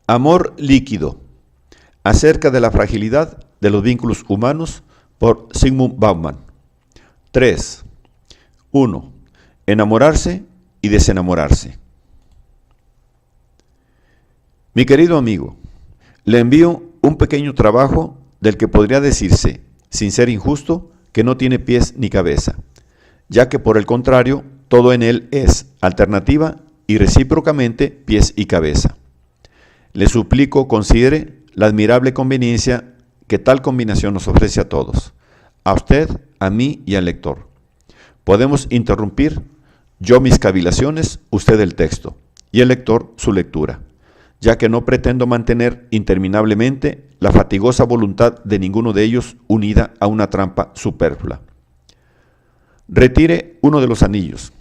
Amor líquido. Acerca de la fragilidad de los vínculos humanos por Zygmunt Bauman. 3. 1. Enamorarse y desenamorarse. Mi querido amigo, le envío un pequeño trabajo del que podría decirse, sin ser injusto, que no tiene pies ni cabeza, ya que por el contrario, todo en él es alternativa y recíprocamente pies y cabeza. Le suplico considere la admirable conveniencia que tal combinación nos ofrece a todos, a usted, a mí y al lector. Podemos interrumpir, yo mis cavilaciones, usted el texto, y el lector su lectura, ya que no pretendo mantener interminablemente la fatigosa voluntad de ninguno de ellos unida a una trampa superflua. Retire uno de los anillos,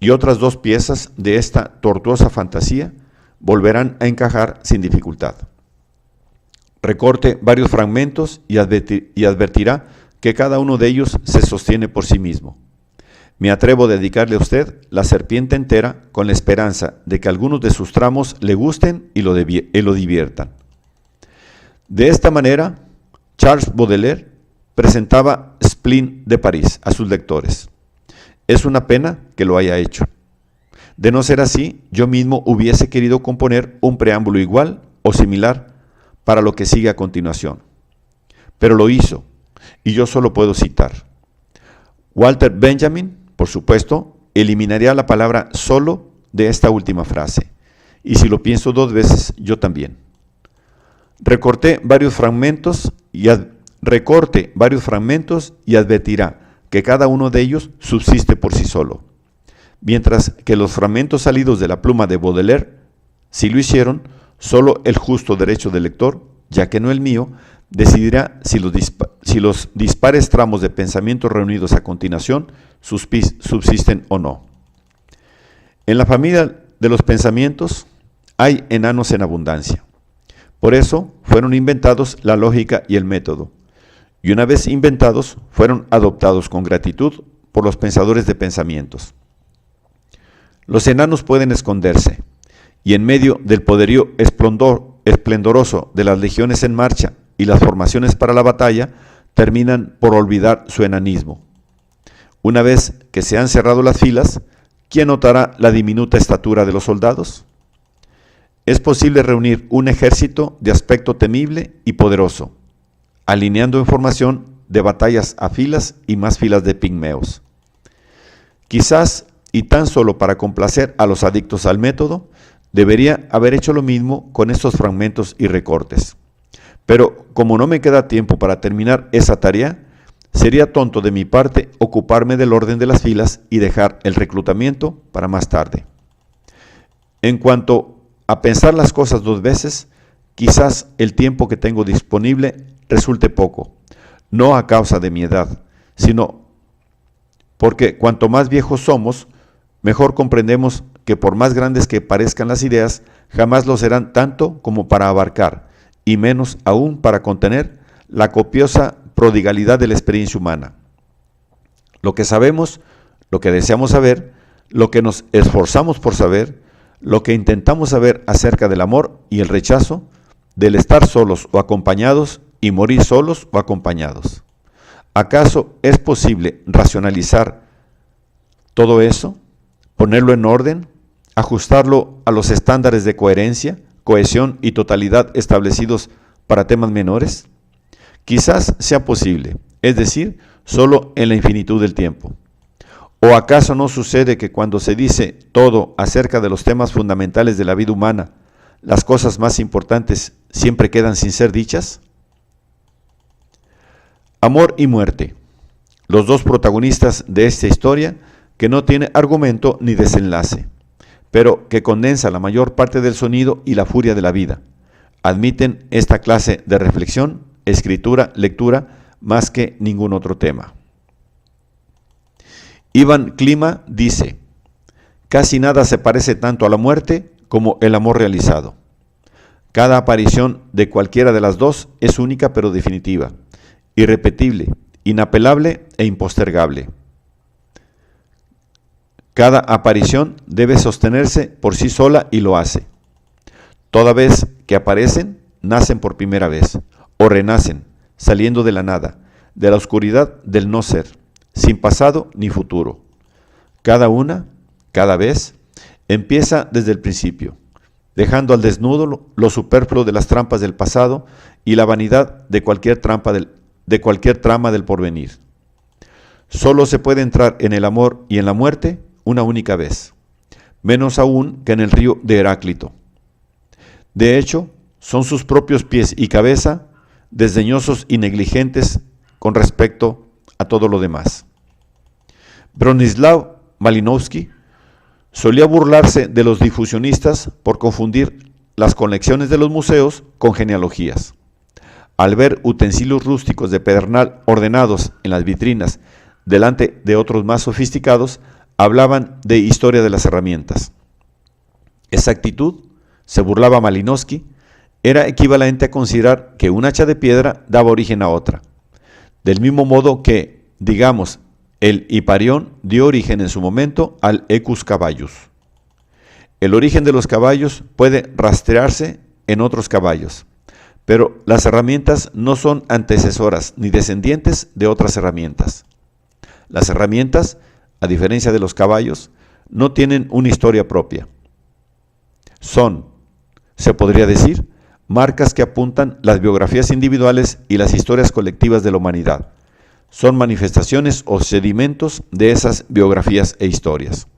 y otras dos piezas de esta tortuosa fantasía volverán a encajar sin dificultad. Recorte varios fragmentos y advertirá que cada uno de ellos se sostiene por sí mismo. Me atrevo a dedicarle a usted la serpiente entera con la esperanza de que algunos de sus tramos le gusten y lo diviertan. De esta manera, Charles Baudelaire presentaba Spleen de París a sus lectores. Es una pena que lo haya hecho. De no ser así, yo mismo hubiese querido componer un preámbulo igual o similar para lo que sigue a continuación. Pero lo hizo, y yo solo puedo citar. Walter Benjamin, por supuesto, eliminaría la palabra solo de esta última frase, y si lo pienso dos veces, yo también. Recorte varios fragmentos y advertirá que cada uno de ellos subsiste por sí solo, mientras que los fragmentos salidos de la pluma de Baudelaire, si lo hicieron, solo el justo derecho del lector, ya que no el mío, decidirá si los dispares tramos de pensamientos reunidos a continuación subsisten o no. En la familia de los pensamientos hay enanos en abundancia. Por eso fueron inventados la lógica y el método, y una vez inventados fueron adoptados con gratitud por los pensadores de pensamientos. Los enanos pueden esconderse, y en medio del poderío esplendoroso de las legiones en marcha y las formaciones para la batalla, terminan por olvidar su enanismo. Una vez que se han cerrado las filas, ¿quién notará la diminuta estatura de los soldados? Es posible reunir un ejército de aspecto temible y poderoso, alineando en formación de batallas a filas y más filas de pigmeos. Quizás, y tan solo para complacer a los adictos al método, debería haber hecho lo mismo con estos fragmentos y recortes. Pero como no me queda tiempo para terminar esa tarea, sería tonto de mi parte ocuparme del orden de las filas y dejar el reclutamiento para más tarde. En cuanto a pensar las cosas dos veces, quizás el tiempo que tengo disponible resulte poco, no a causa de mi edad, sino porque cuanto más viejos somos, mejor comprendemos que por más grandes que parezcan las ideas, jamás lo serán tanto como para abarcar, y menos aún para contener, la copiosa prodigalidad de la experiencia humana. Lo que sabemos, lo que deseamos saber, lo que nos esforzamos por saber, lo que intentamos saber acerca del amor y el rechazo, del estar solos o acompañados y morir solos o acompañados. ¿Acaso es posible racionalizar todo eso, ponerlo en orden, ajustarlo a los estándares de coherencia, cohesión y totalidad establecidos para temas menores? Quizás sea posible, es decir, solo en la infinitud del tiempo. ¿O acaso no sucede que cuando se dice todo acerca de los temas fundamentales de la vida humana, las cosas más importantes siempre quedan sin ser dichas? Amor y muerte, los dos protagonistas de esta historia que no tiene argumento ni desenlace, pero que condensa la mayor parte del sonido y la furia de la vida, admiten esta clase de reflexión, escritura, lectura, más que ningún otro tema. Ivan Klima dice, casi nada se parece tanto a la muerte como el amor realizado. Cada aparición de cualquiera de las dos es única pero definitiva, irrepetible, inapelable e impostergable. Cada aparición debe sostenerse por sí sola y lo hace. Toda vez que aparecen, nacen por primera vez, o renacen, saliendo de la nada, de la oscuridad del no ser, sin pasado ni futuro. Cada una, cada vez, empieza desde el principio, dejando al desnudo lo superfluo de las trampas del pasado y la vanidad de cualquier trama del porvenir. Solo se puede entrar en el amor y en la muerte una única vez, menos aún que en el río de Heráclito. De hecho, son sus propios pies y cabeza desdeñosos y negligentes con respecto a todo lo demás. Bronislaw Malinowski solía burlarse de los difusionistas por confundir las colecciones de los museos con genealogías. Al ver utensilios rústicos de pedernal ordenados en las vitrinas delante de otros más sofisticados, hablaban de historia de las herramientas. Esa actitud, se burlaba Malinowski, era equivalente a considerar que un hacha de piedra daba origen a otra. Del mismo modo que, digamos, el Hiparión dio origen en su momento al Equus caballus. El origen de los caballos puede rastrearse en otros caballos, pero las herramientas no son antecesoras ni descendientes de otras herramientas. Las herramientas, a diferencia de los caballos, no tienen una historia propia. Son, se podría decir, marcas que apuntan las biografías individuales y las historias colectivas de la humanidad. Son manifestaciones o sedimentos de esas biografías e historias.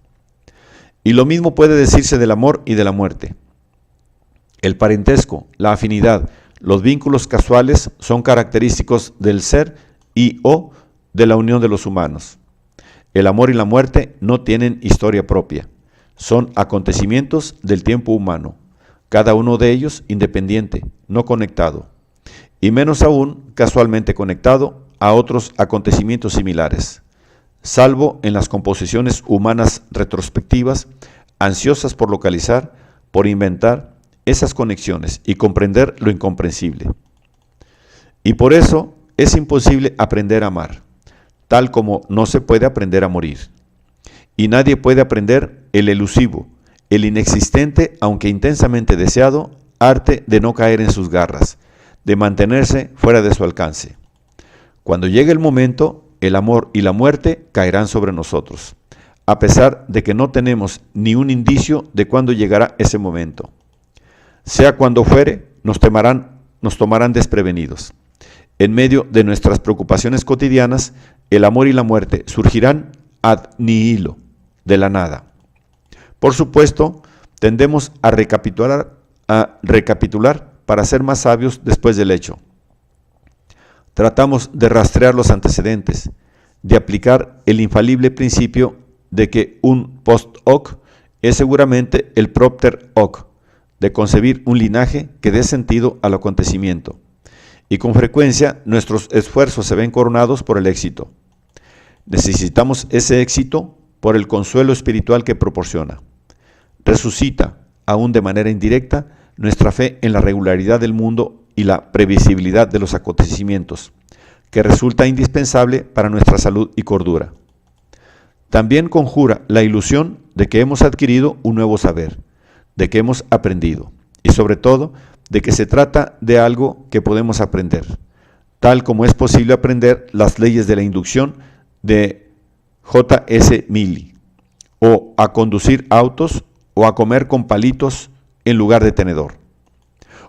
Y lo mismo puede decirse del amor y de la muerte. El parentesco, la afinidad, los vínculos casuales son característicos del ser y o de la unión de los humanos. El amor y la muerte no tienen historia propia. Son acontecimientos del tiempo humano, cada uno de ellos independiente, no conectado, y menos aún casualmente conectado a otros acontecimientos similares, salvo en las composiciones humanas retrospectivas, ansiosas por localizar, por inventar esas conexiones y comprender lo incomprensible. Y por eso es imposible aprender a amar, tal como no se puede aprender a morir. Y nadie puede aprender el elusivo, el inexistente, aunque intensamente deseado, arte de no caer en sus garras, de mantenerse fuera de su alcance. Cuando llegue el momento, el amor y la muerte caerán sobre nosotros, a pesar de que no tenemos ni un indicio de cuándo llegará ese momento. Sea cuando fuere, nos tomarán desprevenidos. En medio de nuestras preocupaciones cotidianas, el amor y la muerte surgirán ad nihilo, de la nada. Por supuesto, tendemos a recapitular para ser más sabios después del hecho. Tratamos de rastrear los antecedentes, de aplicar el infalible principio de que un post hoc es seguramente el propter hoc, de concebir un linaje que dé sentido al acontecimiento. Y con frecuencia nuestros esfuerzos se ven coronados por el éxito. Necesitamos ese éxito por el consuelo espiritual que proporciona. Resucita, aún de manera indirecta, nuestra fe en la regularidad del mundo y la previsibilidad de los acontecimientos, que resulta indispensable para nuestra salud y cordura. También conjura la ilusión de que hemos adquirido un nuevo saber, de que hemos aprendido, y sobre todo, de que se trata de algo que podemos aprender, tal como es posible aprender las leyes de la inducción de J.S. Mill, o a conducir autos, o a comer con palitos en lugar de tenedor,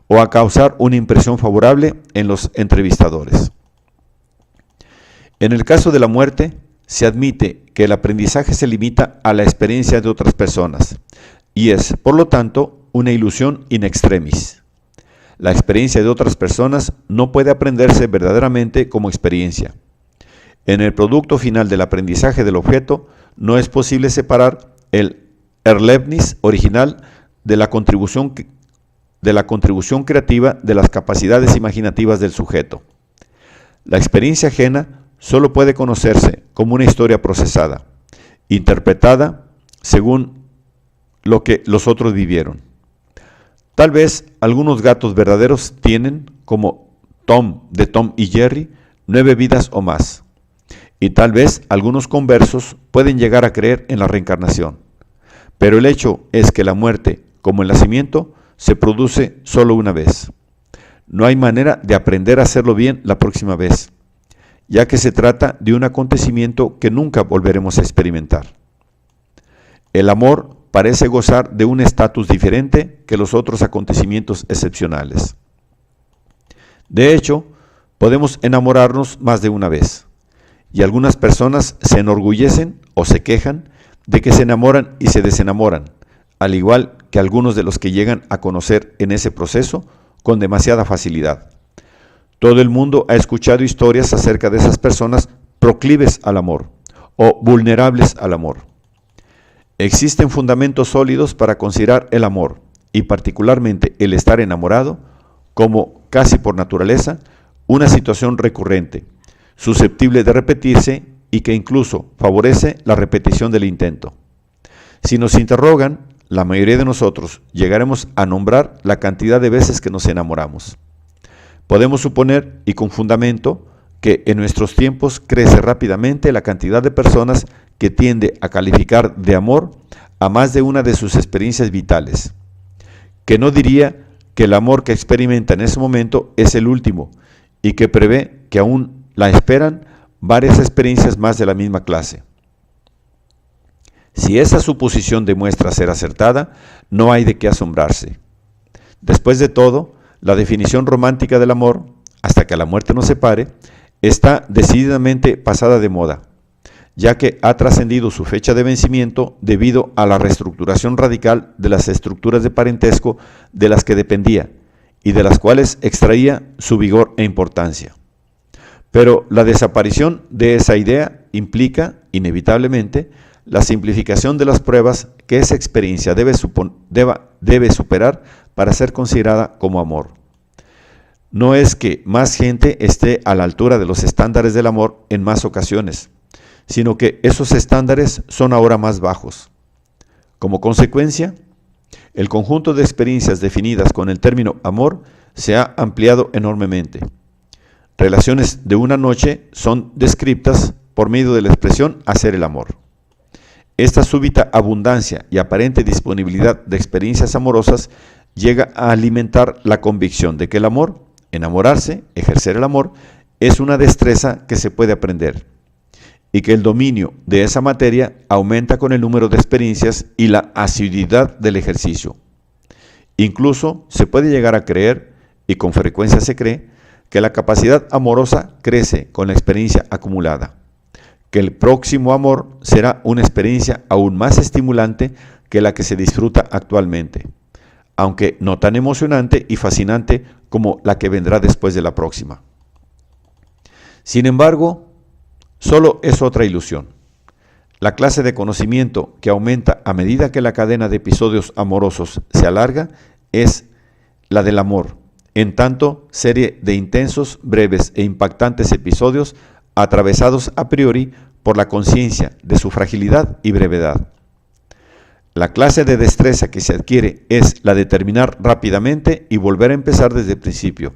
o a causar una impresión favorable en los entrevistadores. En el caso de la muerte, se admite que el aprendizaje se limita a la experiencia de otras personas, y es, por lo tanto, una ilusión in extremis. La experiencia de otras personas no puede aprenderse verdaderamente como experiencia. En el producto final del aprendizaje del objeto no es posible separar el Erlebnis original de la contribución creativa de las capacidades imaginativas del sujeto. La experiencia ajena solo puede conocerse como una historia procesada, interpretada según lo que los otros vivieron. Tal vez algunos gatos verdaderos tienen, como Tom de Tom y Jerry, 9 vidas o más. Y tal vez algunos conversos pueden llegar a creer en la reencarnación. Pero el hecho es que la muerte, como el nacimiento, se produce solo una vez. No hay manera de aprender a hacerlo bien la próxima vez, ya que se trata de un acontecimiento que nunca volveremos a experimentar. El amor parece gozar de un estatus diferente que los otros acontecimientos excepcionales. De hecho, podemos enamorarnos más de una vez, y algunas personas se enorgullecen o se quejan de que se enamoran y se desenamoran, al igual que algunos de los que llegan a conocer en ese proceso con demasiada facilidad. Todo el mundo ha escuchado historias acerca de esas personas proclives al amor o vulnerables al amor. Existen fundamentos sólidos para considerar el amor, y particularmente el estar enamorado, como, casi por naturaleza, una situación recurrente, susceptible de repetirse y que incluso favorece la repetición del intento. Si nos interrogan, la mayoría de nosotros llegaremos a nombrar la cantidad de veces que nos enamoramos. Podemos suponer, y con fundamento, que en nuestros tiempos crece rápidamente la cantidad de personas que tiende a calificar de amor a más de una de sus experiencias vitales, que no diría que el amor que experimenta en ese momento es el último y que prevé que aún la esperan varias experiencias más de la misma clase. Si esa suposición demuestra ser acertada, no hay de qué asombrarse. Después de todo, la definición romántica del amor, hasta que la muerte nos separe, está decididamente pasada de moda, ya que ha trascendido su fecha de vencimiento debido a la reestructuración radical de las estructuras de parentesco de las que dependía y de las cuales extraía su vigor e importancia. Pero la desaparición de esa idea implica, inevitablemente, la simplificación de las pruebas que esa experiencia debe superar para ser considerada como amor. No es que más gente esté a la altura de los estándares del amor en más ocasiones, sino que esos estándares son ahora más bajos. Como consecuencia, el conjunto de experiencias definidas con el término amor se ha ampliado enormemente. Relaciones de una noche son descritas por medio de la expresión hacer el amor. Esta súbita abundancia y aparente disponibilidad de experiencias amorosas llega a alimentar la convicción de que el amor, enamorarse, ejercer el amor, es una destreza que se puede aprender, y que el dominio de esa materia aumenta con el número de experiencias y la asiduidad del ejercicio. Incluso se puede llegar a creer, y con frecuencia se cree, que la capacidad amorosa crece con la experiencia acumulada, que el próximo amor será una experiencia aún más estimulante que la que se disfruta actualmente, aunque no tan emocionante y fascinante como la que vendrá después de la próxima. Sin embargo, solo es otra ilusión. La clase de conocimiento que aumenta a medida que la cadena de episodios amorosos se alarga es la del amor, en tanto serie de intensos, breves e impactantes episodios atravesados a priori por la conciencia de su fragilidad y brevedad. La clase de destreza que se adquiere es la de terminar rápidamente y volver a empezar desde el principio,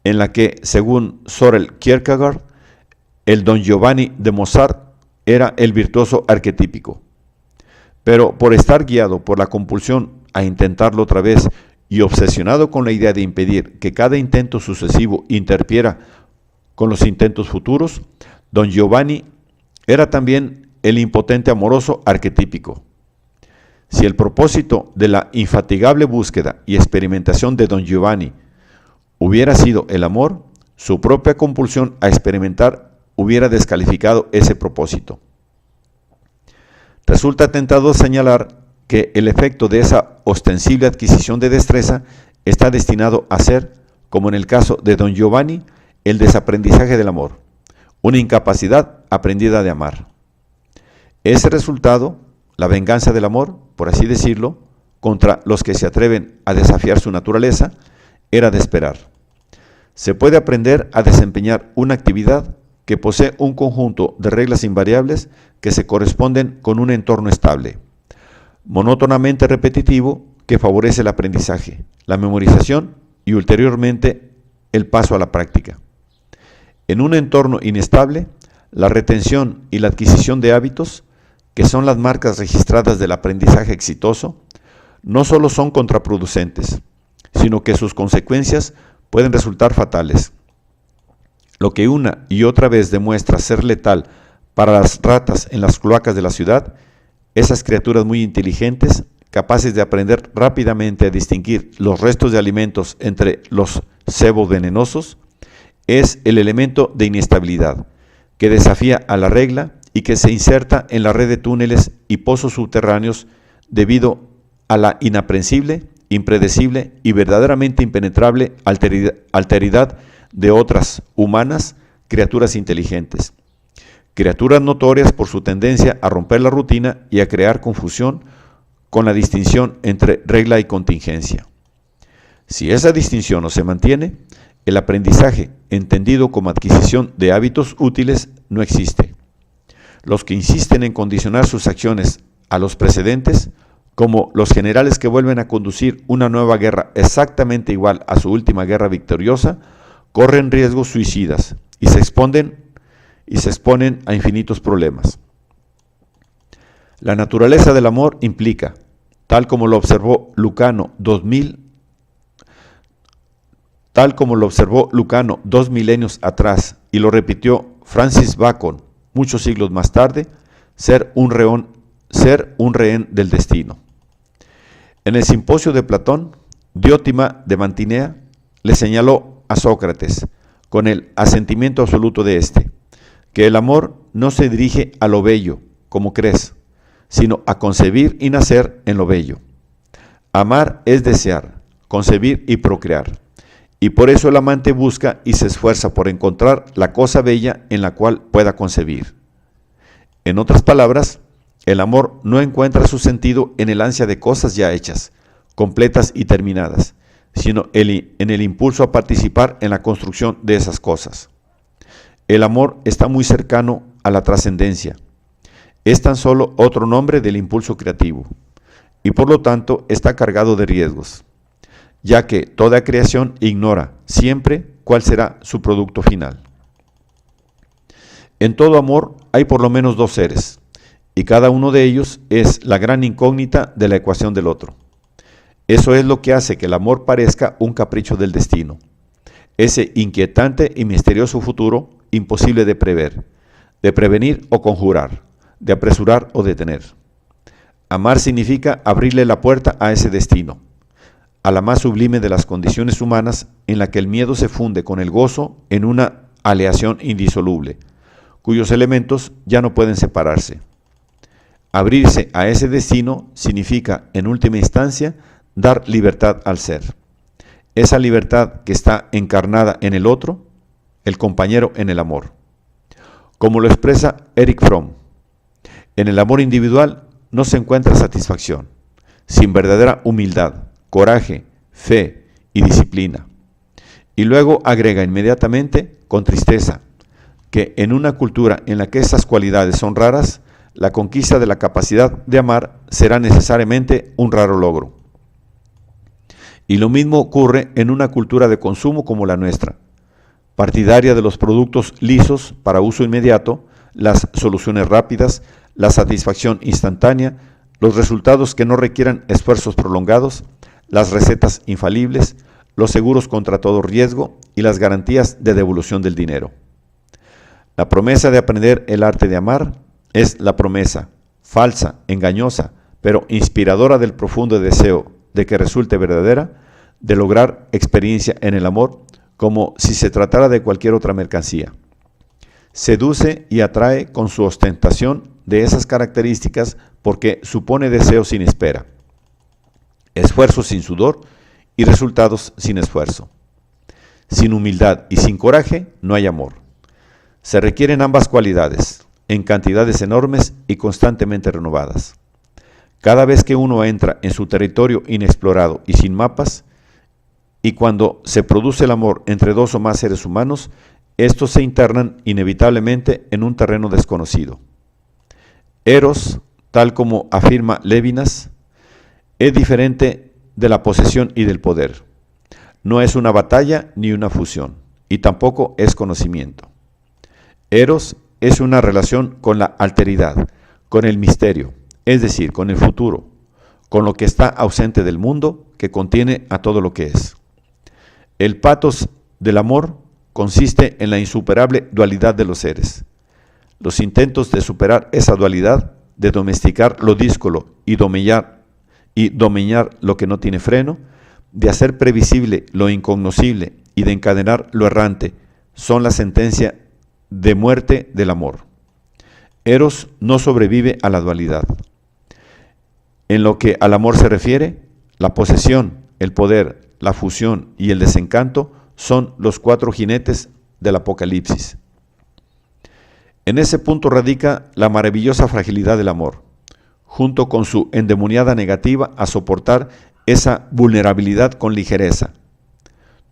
en la que, según Søren Kierkegaard, el Don Giovanni de Mozart era el virtuoso arquetípico. Pero por estar guiado por la compulsión a intentarlo otra vez y obsesionado con la idea de impedir que cada intento sucesivo interfiera con los intentos futuros, Don Giovanni era también el impotente amoroso arquetípico. Si el propósito de la infatigable búsqueda y experimentación de Don Giovanni hubiera sido el amor, su propia compulsión a experimentar hubiera descalificado ese propósito. Resulta tentador señalar que el efecto de esa ostensible adquisición de destreza está destinado a ser, como en el caso de Don Giovanni, el desaprendizaje del amor, una incapacidad aprendida de amar. Ese resultado, la venganza del amor, por así decirlo, contra los que se atreven a desafiar su naturaleza, era de esperar. Se puede aprender a desempeñar una actividad que posee un conjunto de reglas invariables que se corresponden con un entorno estable, monótonamente repetitivo, que favorece el aprendizaje, la memorización y ulteriormente el paso a la práctica. En un entorno inestable, la retención y la adquisición de hábitos, que son las marcas registradas del aprendizaje exitoso, no solo son contraproducentes, sino que sus consecuencias pueden resultar fatales. Lo que una y otra vez demuestra ser letal para las ratas en las cloacas de la ciudad, esas criaturas muy inteligentes, capaces de aprender rápidamente a distinguir los restos de alimentos entre los sebos venenosos, es el elemento de inestabilidad que desafía a la regla y que se inserta en la red de túneles y pozos subterráneos debido a la inaprensible, impredecible y verdaderamente impenetrable alteridad de otras humanas criaturas inteligentes. Criaturas notorias por su tendencia a romper la rutina y a crear confusión con la distinción entre regla y contingencia. Si esa distinción no se mantiene, el aprendizaje, entendido como adquisición de hábitos útiles, no existe. Los que insisten en condicionar sus acciones a los precedentes, como los generales que vuelven a conducir una nueva guerra exactamente igual a su última guerra victoriosa, corren riesgos suicidas y se exponen a infinitos problemas. La naturaleza del amor implica, tal como lo observó Lucano 2 milenios atrás y lo repitió Francis Bacon muchos siglos más tarde, ser un rehén del destino. En el simposio de Platón, Diótima de Mantinea le señaló a Sócrates, con el asentimiento absoluto de éste, que el amor no se dirige a lo bello, como crees, sino a concebir y nacer en lo bello. Amar es desear, concebir y procrear, y por eso el amante busca y se esfuerza por encontrar la cosa bella en la cual pueda concebir. En otras palabras, el amor no encuentra su sentido en el ansia de cosas ya hechas, completas y terminadas, sino en el impulso a participar en la construcción de esas cosas. El amor está muy cercano a la trascendencia. Es tan solo otro nombre del impulso creativo, y por lo tanto está cargado de riesgos, ya que toda creación ignora siempre cuál será su producto final. En todo amor hay por lo menos dos seres, y cada uno de ellos es la gran incógnita de la ecuación del otro. Eso es lo que hace que el amor parezca un capricho del destino, ese inquietante y misterioso futuro imposible de prever, de prevenir o conjurar, de apresurar o detener. Amar significa abrirle la puerta a ese destino, a la más sublime de las condiciones humanas en la que el miedo se funde con el gozo en una aleación indisoluble, cuyos elementos ya no pueden separarse. Abrirse a ese destino significa, en última instancia, dar libertad al ser. Esa libertad que está encarnada en el otro, el compañero en el amor. Como lo expresa Erich Fromm, en el amor individual no se encuentra satisfacción, sin verdadera humildad, coraje, fe y disciplina. Y luego agrega inmediatamente, con tristeza, que en una cultura en la que esas cualidades son raras, la conquista de la capacidad de amar será necesariamente un raro logro. Y lo mismo ocurre en una cultura de consumo como la nuestra, partidaria de los productos lisos para uso inmediato, las soluciones rápidas, la satisfacción instantánea, los resultados que no requieran esfuerzos prolongados, las recetas infalibles, los seguros contra todo riesgo y las garantías de devolución del dinero. La promesa de aprender el arte de amar es la promesa, falsa, engañosa, pero inspiradora del profundo deseo de que resulte verdadera, de lograr experiencia en el amor como si se tratara de cualquier otra mercancía. Seduce y atrae con su ostentación de esas características porque supone deseo sin espera, esfuerzo sin sudor y resultados sin esfuerzo. Sin humildad y sin coraje no hay amor. Se requieren ambas cualidades, en cantidades enormes y constantemente renovadas. Cada vez que uno entra en su territorio inexplorado y sin mapas, y cuando se produce el amor entre dos o más seres humanos, estos se internan inevitablemente en un terreno desconocido. Eros, tal como afirma Lévinas, es diferente de la posesión y del poder. No es una batalla ni una fusión, y tampoco es conocimiento. Eros es una relación con la alteridad, con el misterio, es decir, con el futuro, con lo que está ausente del mundo, que contiene a todo lo que es. El patos del amor consiste en la insuperable dualidad de los seres. Los intentos de superar esa dualidad, de domesticar lo díscolo y domeñar lo que no tiene freno, de hacer previsible lo incognoscible y de encadenar lo errante, son la sentencia de muerte del amor. Eros no sobrevive a la dualidad. En lo que al amor se refiere, la posesión, el poder, la fusión y el desencanto son los 4 jinetes del Apocalipsis. En ese punto radica la maravillosa fragilidad del amor, junto con su endemoniada negativa a soportar esa vulnerabilidad con ligereza.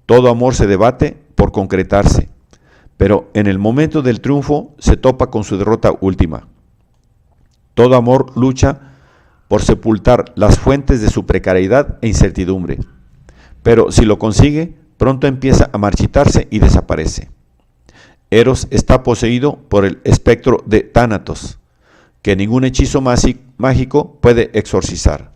Todo amor se debate por concretarse, pero en el momento del triunfo se topa con su derrota última. Todo amor lucha por sepultar las fuentes de su precariedad e incertidumbre, pero si lo consigue, pronto empieza a marchitarse y desaparece. Eros está poseído por el espectro de Tánatos, que ningún hechizo mágico puede exorcizar.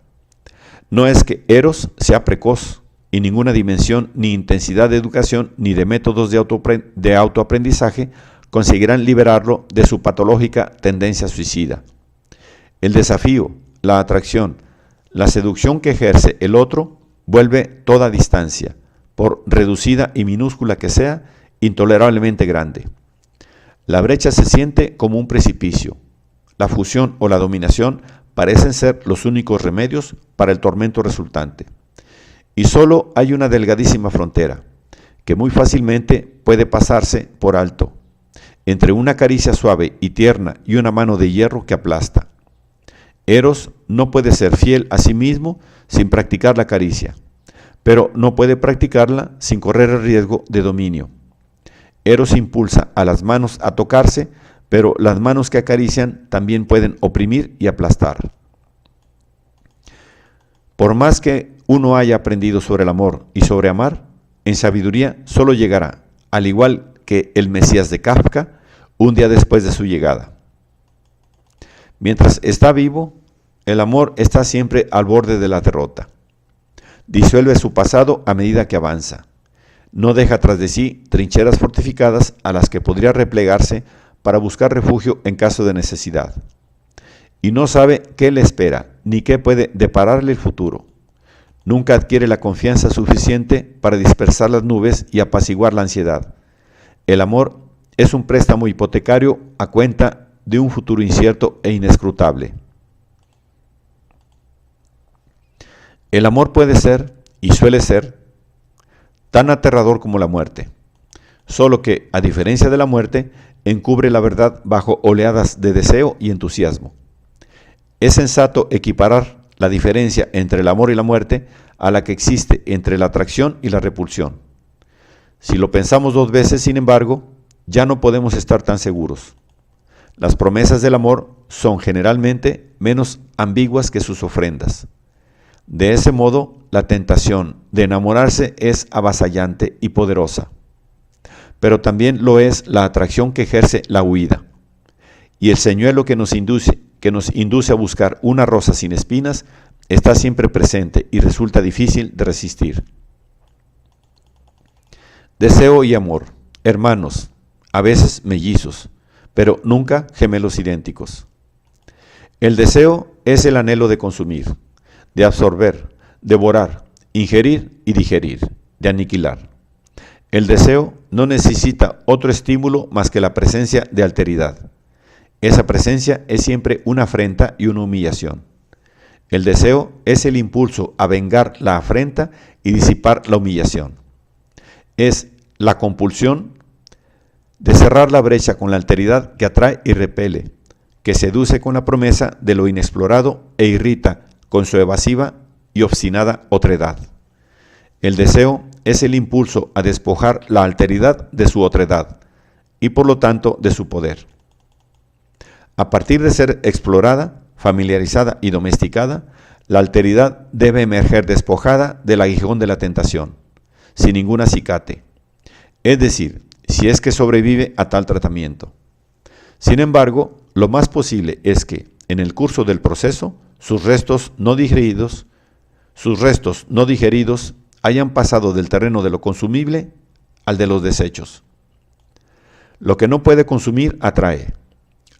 No es que Eros sea precoz, y ninguna dimensión, ni intensidad de educación, ni de métodos de autoaprendizaje conseguirán liberarlo de su patológica tendencia suicida. El desafío, la atracción, la seducción que ejerce el otro vuelve toda distancia, por reducida y minúscula que sea, intolerablemente grande. La brecha se siente como un precipicio. La fusión o la dominación parecen ser los únicos remedios para el tormento resultante. Y solo hay una delgadísima frontera, que muy fácilmente puede pasarse por alto, entre una caricia suave y tierna y una mano de hierro que aplasta. Eros no puede ser fiel a sí mismo sin practicar la caricia, pero no puede practicarla sin correr el riesgo de dominio. Eros impulsa a las manos a tocarse, pero las manos que acarician también pueden oprimir y aplastar. Por más que uno haya aprendido sobre el amor y sobre amar, en sabiduría solo llegará, al igual que el Mesías de Kafka, un día después de su llegada. Mientras está vivo, el amor está siempre al borde de la derrota. Disuelve su pasado a medida que avanza. No deja tras de sí trincheras fortificadas a las que podría replegarse para buscar refugio en caso de necesidad. Y no sabe qué le espera, ni qué puede depararle el futuro. Nunca adquiere la confianza suficiente para dispersar las nubes y apaciguar la ansiedad. El amor es un préstamo hipotecario a cuenta de un futuro incierto e inescrutable. El amor puede ser, y suele ser, tan aterrador como la muerte, solo que, a diferencia de la muerte, encubre la verdad bajo oleadas de deseo y entusiasmo. Es sensato equiparar la diferencia entre el amor y la muerte a la que existe entre la atracción y la repulsión. Si lo pensamos 2 veces, sin embargo, ya no podemos estar tan seguros. Las promesas del amor son generalmente menos ambiguas que sus ofrendas. De ese modo, la tentación de enamorarse es avasallante y poderosa, pero también lo es la atracción que ejerce la huida. Y el señuelo que nos induce a buscar una rosa sin espinas está siempre presente y resulta difícil de resistir. Deseo y amor, hermanos, a veces mellizos, pero nunca gemelos idénticos. El deseo es el anhelo de consumir, de absorber, devorar, ingerir y digerir, de aniquilar. El deseo no necesita otro estímulo más que la presencia de alteridad. Esa presencia es siempre una afrenta y una humillación. El deseo es el impulso a vengar la afrenta y disipar la humillación. Es la compulsión de cerrar la brecha con la alteridad que atrae y repele, que seduce con la promesa de lo inexplorado e irrita con su evasiva y obstinada otredad. El deseo es el impulso a despojar la alteridad de su otredad y por lo tanto de su poder. A partir de ser explorada, familiarizada y domesticada, la alteridad debe emerger despojada del aguijón de la tentación, sin ningún acicate, es decir, si es que sobrevive a tal tratamiento. Sin embargo, lo más posible es que, en el curso del proceso, sus restos no digeridos hayan pasado del terreno de lo consumible al de los desechos. Lo que no puede consumir atrae.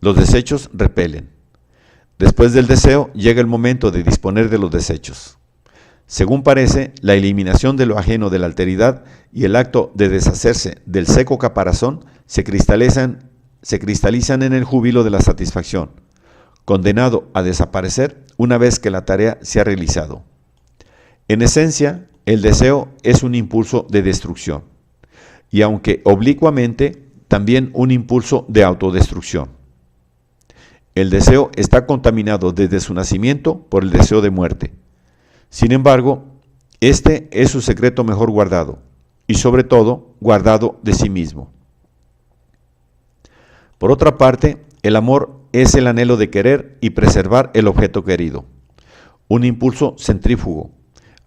Los desechos repelen. Después del deseo llega el momento de disponer de los desechos. Según parece, la eliminación de lo ajeno de la alteridad y el acto de deshacerse del seco caparazón se cristalizan en el júbilo de la satisfacción, condenado a desaparecer una vez que la tarea se ha realizado. En esencia, el deseo es un impulso de destrucción, y aunque oblicuamente, también un impulso de autodestrucción. El deseo está contaminado desde su nacimiento por el deseo de muerte. Sin embargo, este es su secreto mejor guardado, y sobre todo, guardado de sí mismo. Por otra parte, el amor es el anhelo de querer y preservar el objeto querido, un impulso centrífugo,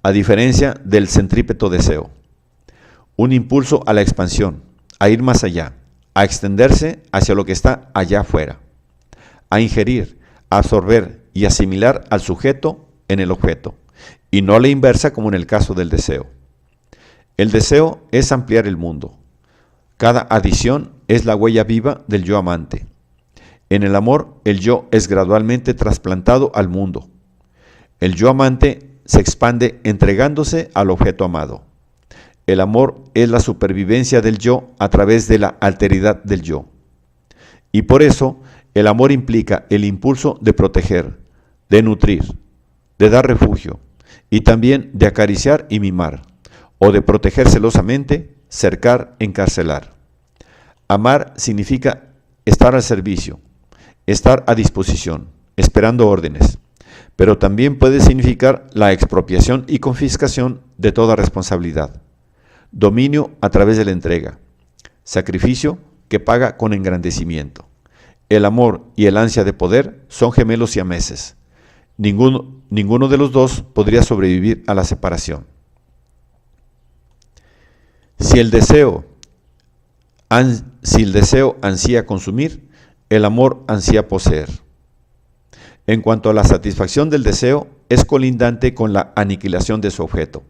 a diferencia del centrípeto deseo. Un impulso a la expansión, a ir más allá, a extenderse hacia lo que está allá afuera, a ingerir, a absorber y asimilar al sujeto en el objeto, y no a la inversa como en el caso del deseo. El deseo es ampliar el mundo. Cada adición es la huella viva del yo amante. En el amor, el yo es gradualmente trasplantado al mundo. El yo amante se expande entregándose al objeto amado. El amor es la supervivencia del yo a través de la alteridad del yo. Y por eso, el amor implica el impulso de proteger, de nutrir, de dar refugio, y también de acariciar y mimar, o de proteger celosamente, cercar, encarcelar. Amar significa estar al servicio, estar a disposición, esperando órdenes, pero también puede significar la expropiación y confiscación de toda responsabilidad, dominio a través de la entrega, sacrificio que paga con engrandecimiento. El amor y el ansia de poder son gemelos siameses. Ninguno de los dos podría sobrevivir a la separación. Si el deseo ansía consumir, el amor ansía poseer. En cuanto a la satisfacción del deseo, es colindante con la aniquilación de su objeto.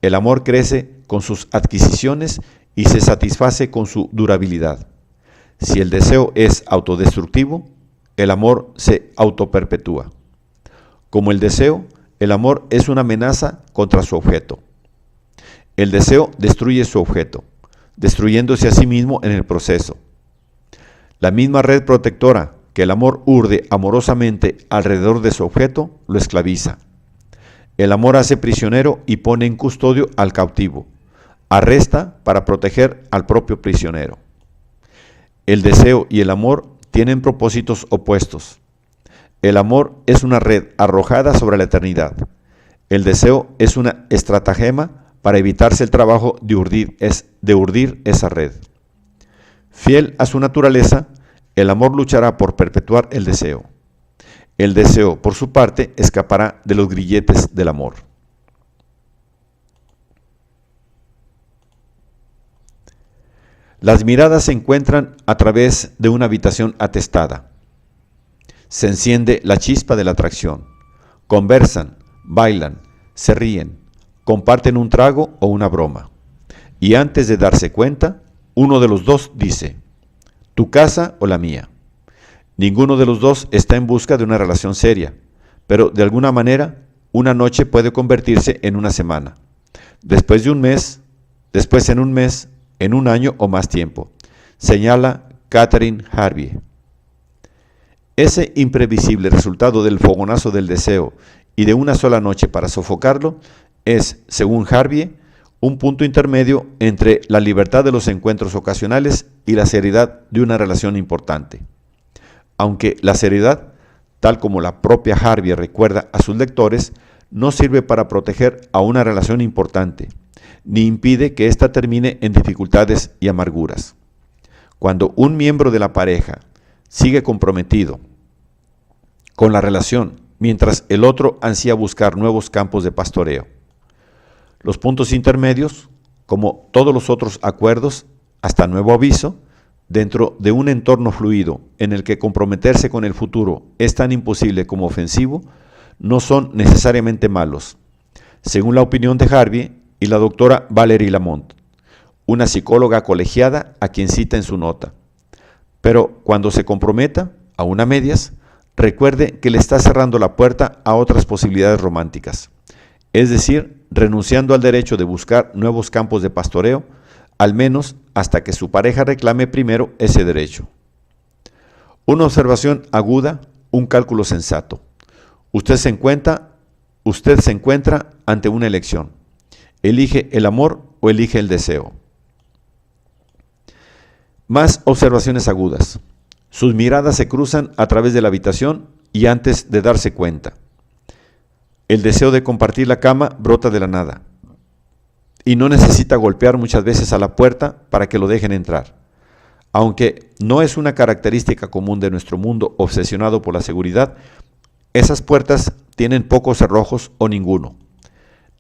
El amor crece con sus adquisiciones y se satisface con su durabilidad. Si el deseo es autodestructivo, el amor se autoperpetúa. Como el deseo, el amor es una amenaza contra su objeto. El deseo destruye su objeto, destruyéndose a sí mismo en el proceso. La misma red protectora que el amor urde amorosamente alrededor de su objeto lo esclaviza. El amor hace prisionero y pone en custodio al cautivo. Arresta para proteger al propio prisionero. El deseo y el amor tienen propósitos opuestos. El amor es una red arrojada sobre la eternidad. El deseo es una estratagema para evitarse el trabajo de urdir esa red. Fiel a su naturaleza, el amor luchará por perpetuar el deseo. El deseo, por su parte, escapará de los grilletes del amor. Las miradas se encuentran a través de una habitación atestada. Se enciende la chispa de la atracción. Conversan, bailan, se ríen, comparten un trago o una broma. Y antes de darse cuenta, uno de los dos dice: ¿tu casa o la mía? Ninguno de los dos está en busca de una relación seria, pero de alguna manera, una noche puede convertirse en una semana. Después en un mes, en un año o más tiempo, señala Catherine Harvey. Ese imprevisible resultado del fogonazo del deseo y de una sola noche para sofocarlo es, según Harvey, un punto intermedio entre la libertad de los encuentros ocasionales y la seriedad de una relación importante. Aunque la seriedad, tal como la propia Harvey recuerda a sus lectores, no sirve para proteger a una relación importante, ni impide que ésta termine en dificultades y amarguras. Cuando un miembro de la pareja sigue comprometido con la relación, mientras el otro ansía buscar nuevos campos de pastoreo. Los puntos intermedios, como todos los otros acuerdos, hasta nuevo aviso, dentro de un entorno fluido en el que comprometerse con el futuro es tan imposible como ofensivo, no son necesariamente malos, según la opinión de Harvey y la doctora Valerie Lamont, una psicóloga colegiada a quien cita en su nota. Pero cuando se comprometa, aún a medias, recuerde que le está cerrando la puerta a otras posibilidades románticas, es decir, renunciando al derecho de buscar nuevos campos de pastoreo, al menos hasta que su pareja reclame primero ese derecho. Una observación aguda, un cálculo sensato. Usted se encuentra ante una elección. ¿Elige el amor o elige el deseo? Más observaciones agudas. Sus miradas se cruzan a través de la habitación y antes de darse cuenta. El deseo de compartir la cama brota de la nada y no necesita golpear muchas veces a la puerta para que lo dejen entrar. Aunque no es una característica común de nuestro mundo obsesionado por la seguridad, esas puertas tienen pocos cerrojos o ninguno.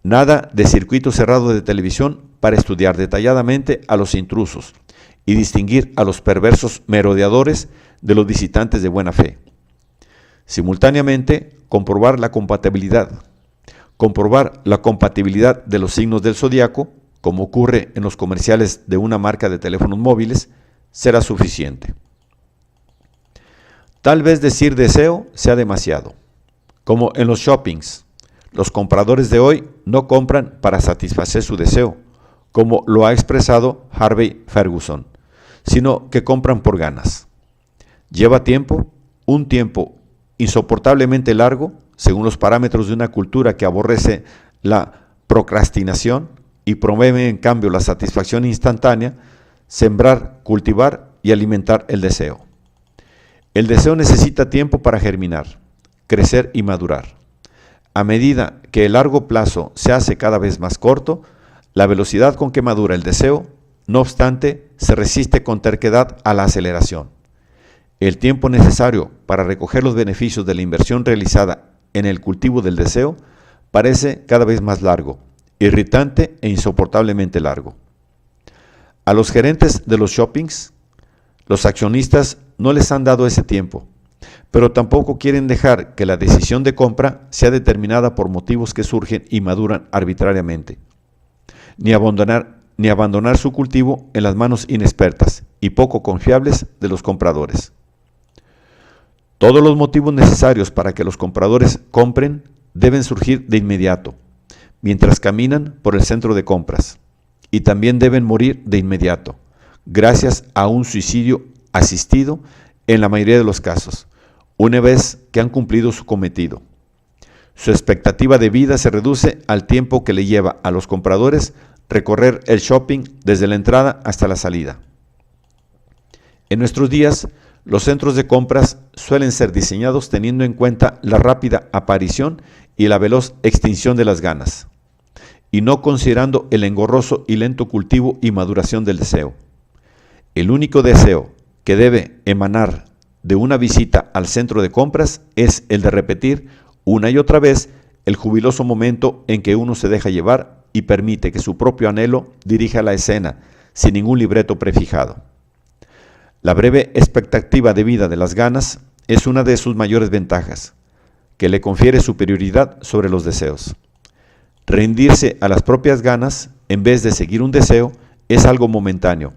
Nada de circuito cerrado de televisión para estudiar detalladamente a los intrusos y distinguir a los perversos merodeadores de los visitantes de buena fe. Simultáneamente, comprobar la compatibilidad de los signos del zodiaco, como ocurre en los comerciales de una marca de teléfonos móviles, será suficiente. Tal vez decir deseo sea demasiado. Como en los shoppings, los compradores de hoy no compran para satisfacer su deseo, como lo ha expresado Harvey Ferguson, sino que compran por ganas. Lleva tiempo, un tiempo insoportablemente largo, según los parámetros de una cultura que aborrece la procrastinación y promueve en cambio la satisfacción instantánea, sembrar, cultivar y alimentar el deseo. El deseo necesita tiempo para germinar, crecer y madurar. A medida que el largo plazo se hace cada vez más corto, la velocidad con que madura el deseo, no obstante, se resiste con terquedad a la aceleración. El tiempo necesario para recoger los beneficios de la inversión realizada en el cultivo del deseo parece cada vez más largo, irritante e insoportablemente largo. A los gerentes de los shoppings, los accionistas no les han dado ese tiempo, pero tampoco quieren dejar que la decisión de compra sea determinada por motivos que surgen y maduran arbitrariamente, ni abandonar su cultivo en las manos inexpertas y poco confiables de los compradores. Todos los motivos necesarios para que los compradores compren deben surgir de inmediato, mientras caminan por el centro de compras, y también deben morir de inmediato, gracias a un suicidio asistido en la mayoría de los casos, una vez que han cumplido su cometido. Su expectativa de vida se reduce al tiempo que le lleva a los compradores recorrer el shopping desde la entrada hasta la salida. En nuestros días, los centros de compras suelen ser diseñados teniendo en cuenta la rápida aparición y la veloz extinción de las ganas, y no considerando el engorroso y lento cultivo y maduración del deseo. El único deseo que debe emanar de una visita al centro de compras es el de repetir una y otra vez el jubiloso momento en que uno se deja llevar y permite que su propio anhelo dirija la escena sin ningún libreto prefijado. La breve expectativa de vida de las ganas es una de sus mayores ventajas, que le confiere superioridad sobre los deseos. Rendirse a las propias ganas en vez de seguir un deseo es algo momentáneo,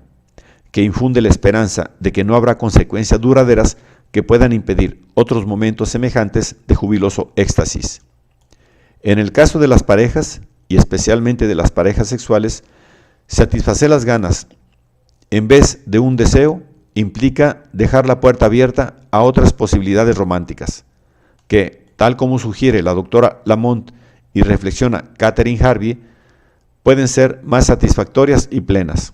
que infunde la esperanza de que no habrá consecuencias duraderas que puedan impedir otros momentos semejantes de jubiloso éxtasis. En el caso de las parejas, y especialmente de las parejas sexuales, satisfacer las ganas en vez de un deseo implica dejar la puerta abierta a otras posibilidades románticas, que, tal como sugiere la doctora Lamont y reflexiona Catherine Harvey, pueden ser más satisfactorias y plenas.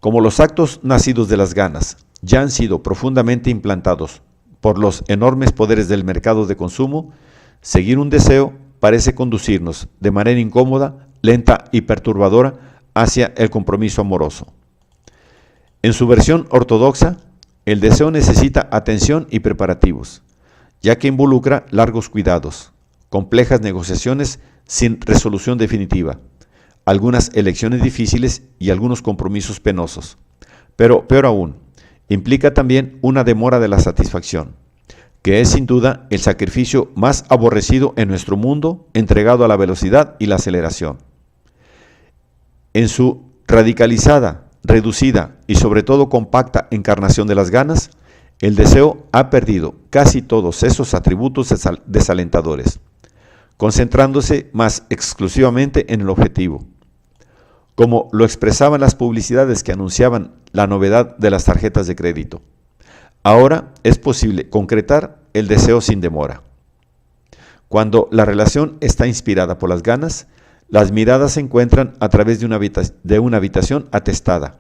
Como los actos nacidos de las ganas ya han sido profundamente implantados por los enormes poderes del mercado de consumo, seguir un deseo parece conducirnos de manera incómoda, lenta y perturbadora hacia el compromiso amoroso. En su versión ortodoxa, el deseo necesita atención y preparativos, ya que involucra largos cuidados, complejas negociaciones sin resolución definitiva, algunas elecciones difíciles y algunos compromisos penosos, Pero peor aún, implica también una demora de la satisfacción, que es sin duda el sacrificio más aborrecido en nuestro mundo, entregado a la velocidad y la aceleración. En su radicalizada, reducida y sobre todo compacta encarnación de las ganas, el deseo ha perdido casi todos esos atributos desalentadores, concentrándose más exclusivamente en el objetivo, como lo expresaban las publicidades que anunciaban la novedad de las tarjetas de crédito. Ahora es posible concretar el deseo sin demora. Cuando la relación está inspirada por las ganas, las miradas se encuentran a través de una habitación atestada.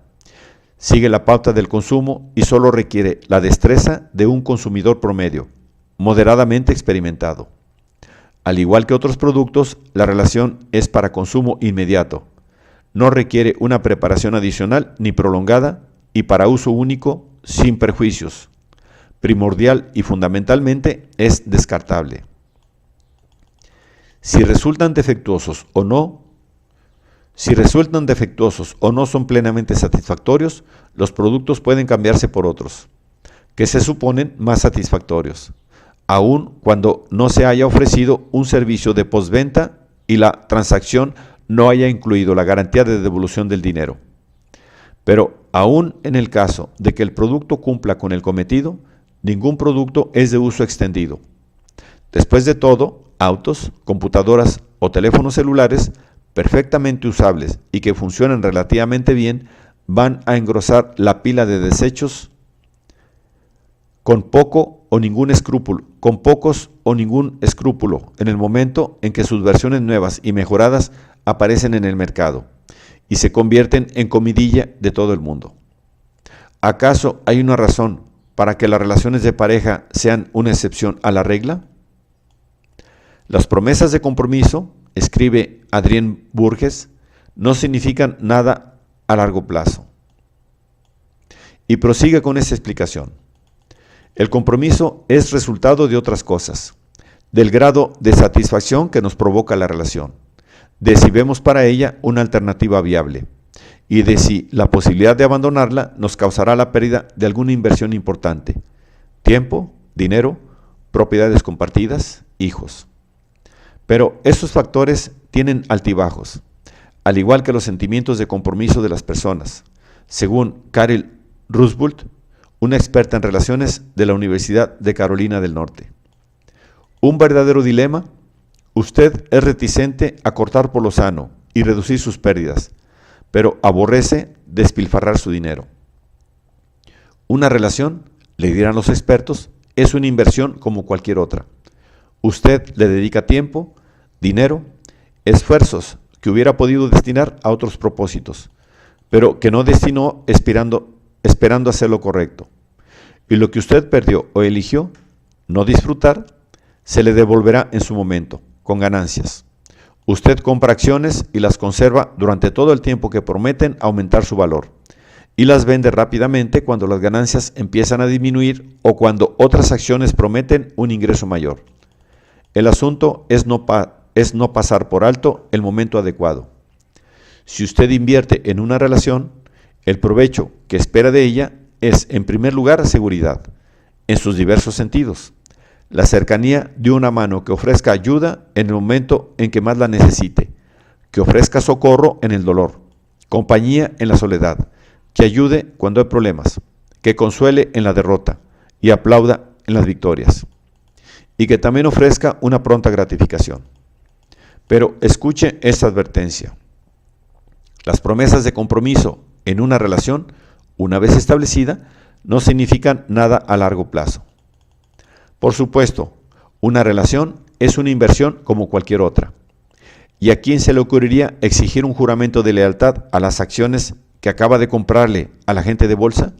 Sigue la pauta del consumo y solo requiere la destreza de un consumidor promedio, moderadamente experimentado. Al igual que otros productos, la relación es para consumo inmediato. No requiere una preparación adicional ni prolongada y para uso único, sin perjuicios. Primordial y fundamentalmente es descartable. Si resultan defectuosos o no son plenamente satisfactorios, los productos pueden cambiarse por otros, que se suponen más satisfactorios, aun cuando no se haya ofrecido un servicio de postventa y la transacción no haya incluido la garantía de devolución del dinero. Pero aun en el caso de que el producto cumpla con el cometido, ningún producto es de uso extendido. Después de todo, autos, computadoras o teléfonos celulares perfectamente usables y que funcionan relativamente bien van a engrosar la pila de desechos con pocos o ningún escrúpulo en el momento en que sus versiones nuevas y mejoradas aparecen en el mercado y se convierten en comidilla de todo el mundo. ¿Acaso hay una razón para que las relaciones de pareja sean una excepción a la regla? Las promesas de compromiso, escribe Adrienne Burgess, no significan nada a largo plazo. Y prosigue con esta explicación. El compromiso es resultado de otras cosas, del grado de satisfacción que nos provoca la relación, de si vemos para ella una alternativa viable y de si la posibilidad de abandonarla nos causará la pérdida de alguna inversión importante, tiempo, dinero, propiedades compartidas, hijos. Pero esos factores tienen altibajos, al igual que los sentimientos de compromiso de las personas, según Carol Roosevelt, una experta en relaciones de la Universidad de Carolina del Norte. Un verdadero dilema: usted es reticente a cortar por lo sano y reducir sus pérdidas, pero aborrece despilfarrar su dinero. Una relación, le dirán los expertos, es una inversión como cualquier otra. Usted le dedica tiempo, dinero, esfuerzos que hubiera podido destinar a otros propósitos, pero que no destinó esperando hacer lo correcto. Y lo que usted perdió o eligió no disfrutar, se le devolverá en su momento, con ganancias. Usted compra acciones y las conserva durante todo el tiempo que prometen aumentar su valor, y las vende rápidamente cuando las ganancias empiezan a disminuir o cuando otras acciones prometen un ingreso mayor. El asunto es no pasar por alto el momento adecuado. Si usted invierte en una relación, el provecho que espera de ella es, en primer lugar, seguridad, en sus diversos sentidos, la cercanía de una mano que ofrezca ayuda en el momento en que más la necesite, que ofrezca socorro en el dolor, compañía en la soledad, que ayude cuando hay problemas, que consuele en la derrota y aplauda en las victorias, y que también ofrezca una pronta gratificación. Pero escuche esta advertencia. Las promesas de compromiso en una relación, una vez establecida, no significan nada a largo plazo. Por supuesto, una relación es una inversión como cualquier otra. ¿Y a quién se le ocurriría exigir un juramento de lealtad a las acciones que acaba de comprarle a la gente de bolsa?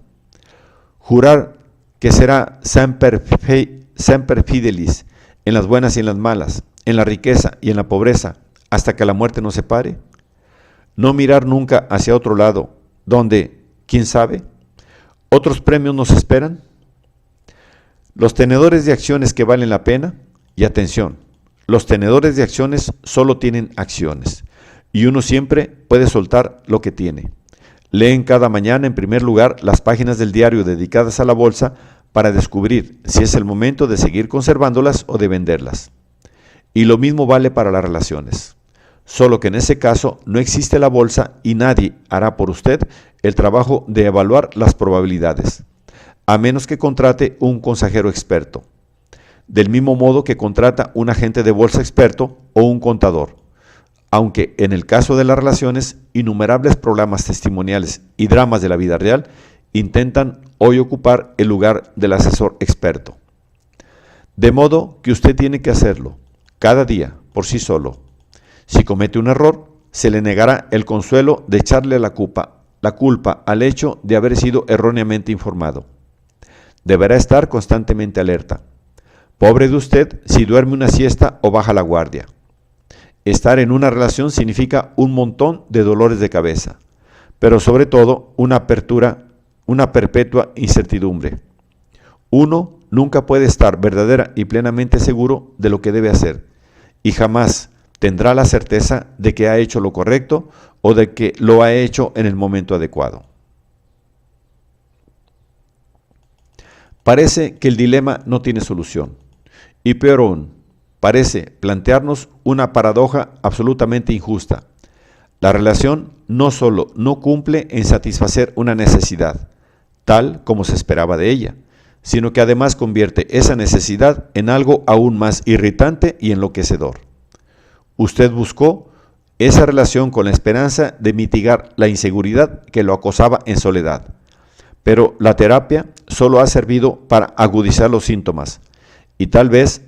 Jurar que será semper fidelis en las buenas y en las malas, en la riqueza y en la pobreza, hasta que la muerte nos separe. No mirar nunca hacia otro lado, donde, quién sabe, otros premios nos esperan. Los tenedores de acciones que valen la pena, y atención, los tenedores de acciones solo tienen acciones, y uno siempre puede soltar lo que tiene. Leen cada mañana en primer lugar las páginas del diario dedicadas a la bolsa para descubrir si es el momento de seguir conservándolas o de venderlas. Y lo mismo vale para las relaciones. Solo que en ese caso no existe la bolsa y nadie hará por usted el trabajo de evaluar las probabilidades, a menos que contrate un consejero experto. Del mismo modo que contrata un agente de bolsa experto o un contador. Aunque en el caso de las relaciones, innumerables problemas testimoniales y dramas de la vida real intentan hoy ocupar el lugar del asesor experto. De modo que usted tiene que hacerlo, cada día, por sí solo. Si comete un error, se le negará el consuelo de echarle la culpa al hecho de haber sido erróneamente informado. Deberá estar constantemente alerta. Pobre de usted si duerme una siesta o baja la guardia. Estar en una relación significa un montón de dolores de cabeza, pero sobre todo una perpetua incertidumbre. Uno nunca puede estar verdadera y plenamente seguro de lo que debe hacer, y jamás tendrá la certeza de que ha hecho lo correcto o de que lo ha hecho en el momento adecuado. Parece que el dilema no tiene solución, y peor aún, parece plantearnos una paradoja absolutamente injusta. La relación no solo no cumple en satisfacer una necesidad, tal como se esperaba de ella, sino que además convierte esa necesidad en algo aún más irritante y enloquecedor. Usted buscó esa relación con la esperanza de mitigar la inseguridad que lo acosaba en soledad, pero la terapia solo ha servido para agudizar los síntomas, y tal vez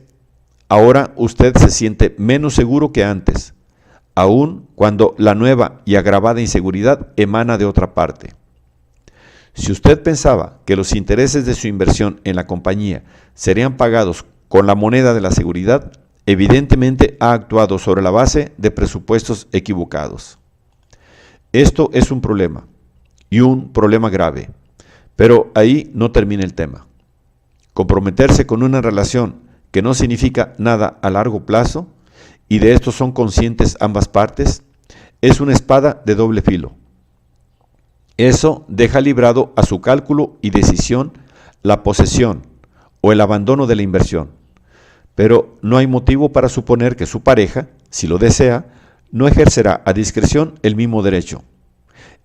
ahora usted se siente menos seguro que antes, aun cuando la nueva y agravada inseguridad emana de otra parte. Si usted pensaba que los intereses de su inversión en la compañía serían pagados con la moneda de la seguridad, evidentemente ha actuado sobre la base de presupuestos equivocados. Esto es un problema, y un problema grave, pero ahí no termina el tema. Comprometerse con una relación que no significa nada a largo plazo, y de esto son conscientes ambas partes, es una espada de doble filo. Eso deja librado a su cálculo y decisión la posesión o el abandono de la inversión, pero no hay motivo para suponer que su pareja, si lo desea, no ejercerá a discreción el mismo derecho,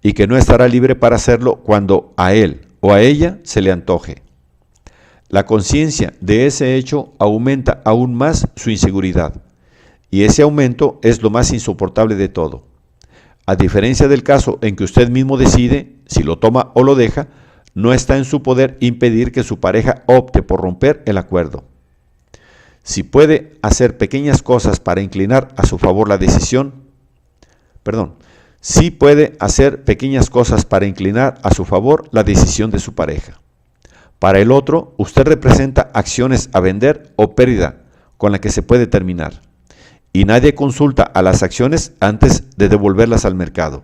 y que no estará libre para hacerlo cuando a él o a ella se le antoje. La conciencia de ese hecho aumenta aún más su inseguridad, y ese aumento es lo más insoportable de todo. A diferencia del caso en que usted mismo decide si lo toma o lo deja, no está en su poder impedir que su pareja opte por romper el acuerdo. Si puede hacer pequeñas cosas para inclinar a su favor la decisión, sí puede hacer pequeñas cosas para inclinar a su favor la decisión de su pareja. Para el otro, usted representa acciones a vender o pérdida con la que se puede terminar. Y nadie consulta a las acciones antes de devolverlas al mercado,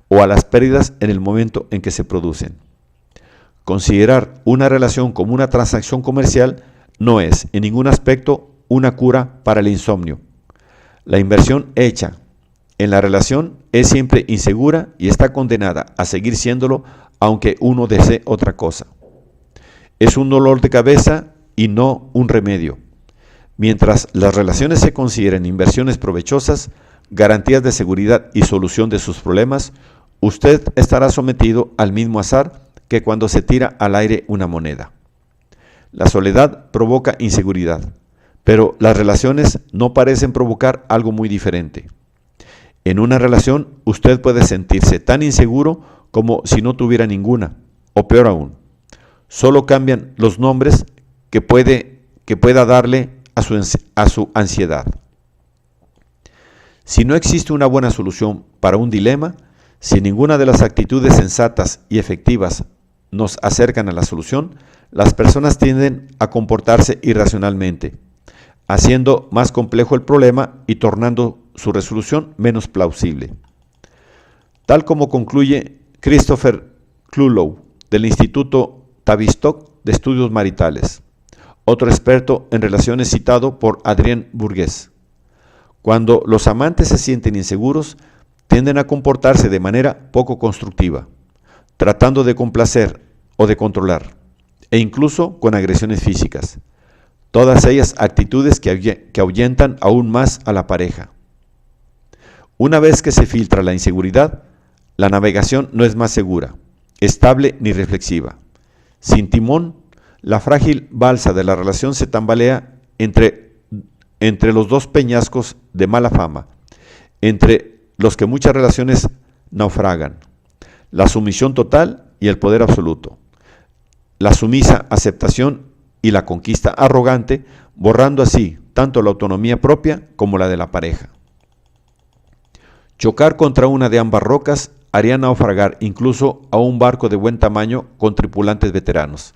o a las pérdidas en el momento en que se producen. Considerar una relación como una transacción comercial no es, en ningún aspecto, una cura para el insomnio. La inversión hecha en la relación es siempre insegura y está condenada a seguir siéndolo aunque uno desee otra cosa. Es un dolor de cabeza y no un remedio. Mientras las relaciones se consideren inversiones provechosas, garantías de seguridad y solución de sus problemas, usted estará sometido al mismo azar que cuando se tira al aire una moneda. La soledad provoca inseguridad, pero las relaciones no parecen provocar algo muy diferente. En una relación, usted puede sentirse tan inseguro como si no tuviera ninguna, o peor aún, solo cambian los nombres que pueda darle a su ansiedad. Si no existe una buena solución para un dilema, si ninguna de las actitudes sensatas y efectivas nos acercan a la solución, las personas tienden a comportarse irracionalmente, haciendo más complejo el problema y tornando su resolución menos plausible. Tal como concluye Christopher Clulow del Instituto Tavistock de Estudios Maritales, otro experto en relaciones citado por Adrien Burgess. Cuando los amantes se sienten inseguros, tienden a comportarse de manera poco constructiva, tratando de complacer o de controlar, e incluso con agresiones físicas. Todas ellas actitudes que ahuyentan aún más a la pareja. Una vez que se filtra la inseguridad, la navegación no es más segura, estable ni reflexiva. Sin timón, la frágil balsa de la relación se tambalea entre los dos peñascos de mala fama, entre los que muchas relaciones naufragan: la sumisión total y el poder absoluto, la sumisa aceptación y la conquista arrogante, borrando así tanto la autonomía propia como la de la pareja. Chocar contra una de ambas rocas haría naufragar incluso a un barco de buen tamaño con tripulantes veteranos,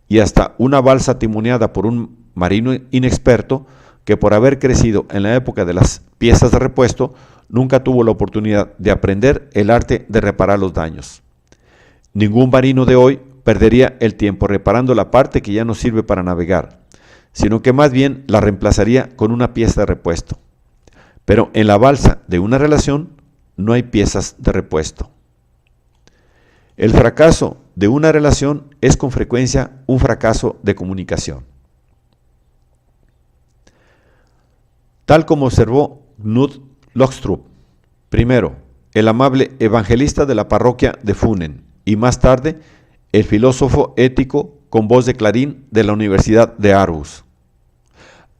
y hasta una balsa timoneada por un marino inexperto que, por haber crecido en la época de las piezas de repuesto, nunca tuvo la oportunidad de aprender el arte de reparar los daños. Ningún marino de hoy perdería el tiempo reparando la parte que ya no sirve para navegar, sino que más bien la reemplazaría con una pieza de repuesto. Pero en la balsa de una relación no hay piezas de repuesto. El fracaso de una relación es con frecuencia un fracaso de comunicación. Tal como observó Knud Lockstrup, primero el amable evangelista de la parroquia de Funen y más tarde el filósofo ético con voz de clarín de la Universidad de Aarhus.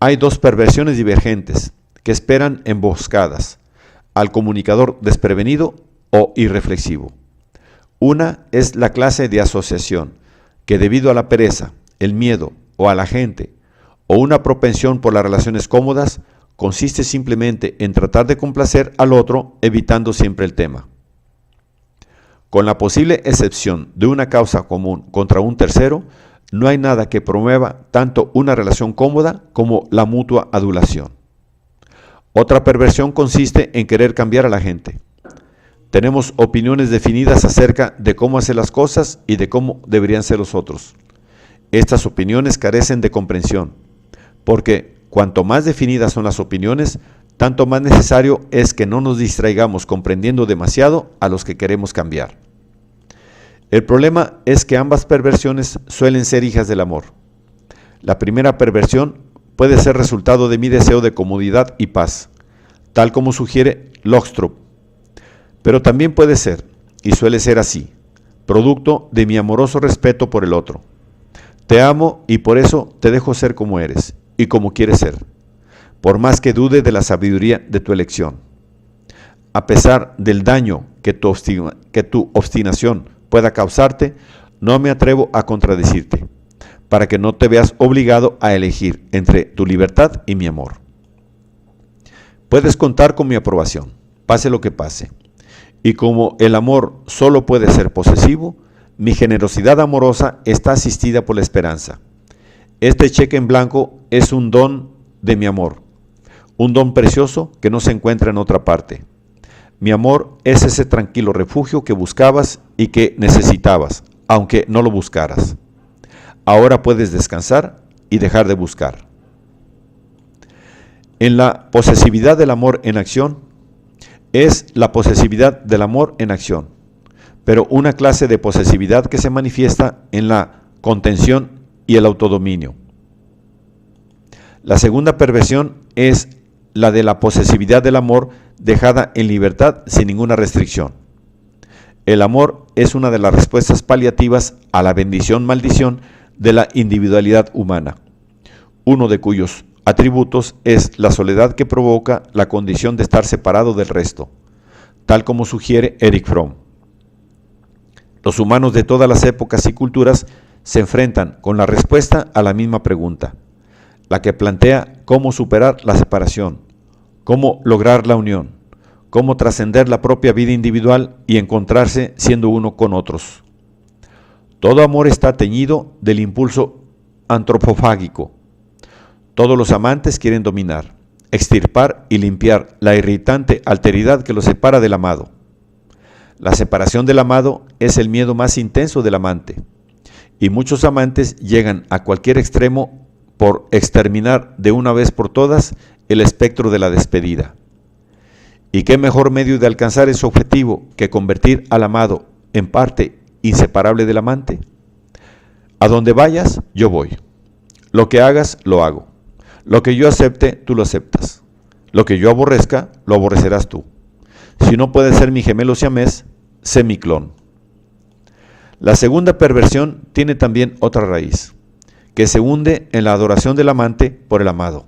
Hay dos perversiones divergentes que esperan emboscadas al comunicador desprevenido o irreflexivo. Una es la clase de asociación que, debido a la pereza, el miedo o a la gente, o una propensión por las relaciones cómodas, consiste simplemente en tratar de complacer al otro, evitando siempre el tema. Con la posible excepción de una causa común contra un tercero, no hay nada que promueva tanto una relación cómoda como la mutua adulación. Otra perversión consiste en querer cambiar a la gente. Tenemos opiniones definidas acerca de cómo hacer las cosas y de cómo deberían ser los otros. Estas opiniones carecen de comprensión, porque cuanto más definidas son las opiniones, tanto más necesario es que no nos distraigamos comprendiendo demasiado a los que queremos cambiar. El problema es que ambas perversiones suelen ser hijas del amor. La primera perversión puede ser resultado de mi deseo de comodidad y paz, tal como sugiere Lockstrup, pero también puede ser, y suele ser así, producto de mi amoroso respeto por el otro. Te amo y por eso te dejo ser como eres y como quieres ser, por más que dude de la sabiduría de tu elección. A pesar del daño que tu obstinación pueda causarte, no me atrevo a contradecirte, para que no te veas obligado a elegir entre tu libertad y mi amor. Puedes contar con mi aprobación, pase lo que pase, y como el amor solo puede ser posesivo, mi generosidad amorosa está asistida por la esperanza. Este cheque en blanco es un don de mi amor, un don precioso que no se encuentra en otra parte. Mi amor es ese tranquilo refugio que buscabas y que necesitabas, aunque no lo buscaras. Ahora puedes descansar y dejar de buscar. En la posesividad del amor en acción, es la posesividad del amor en acción, pero una clase de posesividad que se manifiesta en la contención y el autodominio. La segunda perversión es la de la posesividad del amor dejada en libertad sin ninguna restricción. El amor es una de las respuestas paliativas a la bendición-maldición de la individualidad humana, uno de cuyos atributos es la soledad que provoca la condición de estar separado del resto, tal como sugiere Erich Fromm. Los humanos de todas las épocas y culturas se enfrentan con la respuesta a la misma pregunta, la que plantea cómo superar la separación, cómo lograr la unión, cómo trascender la propia vida individual y encontrarse siendo uno con otros. Todo amor está teñido del impulso antropofágico. Todos los amantes quieren dominar, extirpar y limpiar la irritante alteridad que los separa del amado. La separación del amado es el miedo más intenso del amante, y muchos amantes llegan a cualquier extremo por exterminar de una vez por todas el espectro de la despedida. ¿Y qué mejor medio de alcanzar ese objetivo que convertir al amado en parte inseparable del amante? A donde vayas, yo voy. Lo que hagas, lo hago. Lo que yo acepte, tú lo aceptas. Lo que yo aborrezca, lo aborrecerás tú. Si no puedes ser mi gemelo siamés, sé mi clon. La segunda perversión tiene también otra raíz, que se hunde en la adoración del amante por el amado.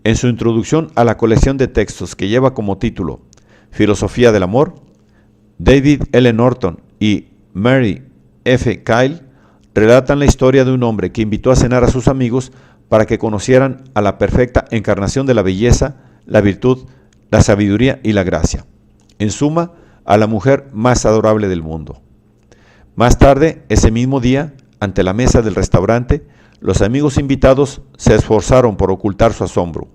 En su introducción a la colección de textos que lleva como título Filosofía del Amor, David L. Norton y Mary F. Kyle relatan la historia de un hombre que invitó a cenar a sus amigos para que conocieran a la perfecta encarnación de la belleza, la virtud, la sabiduría y la gracia. En suma, a la mujer más adorable del mundo. Más tarde, ese mismo día, ante la mesa del restaurante, los amigos invitados se esforzaron por ocultar su asombro.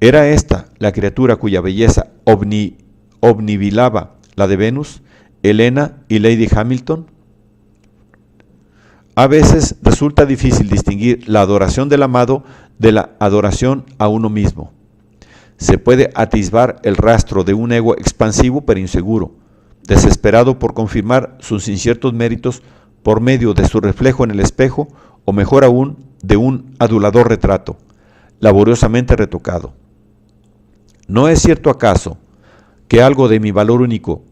¿Era esta la criatura cuya belleza obnubilaba la de Venus, Helena y Lady Hamilton? A veces resulta difícil distinguir la adoración del amado de la adoración a uno mismo. Se puede atisbar el rastro de un ego expansivo pero inseguro, desesperado por confirmar sus inciertos méritos por medio de su reflejo en el espejo, o mejor aún, de un adulador retrato, laboriosamente retocado. ¿No es cierto acaso que algo de mi valor único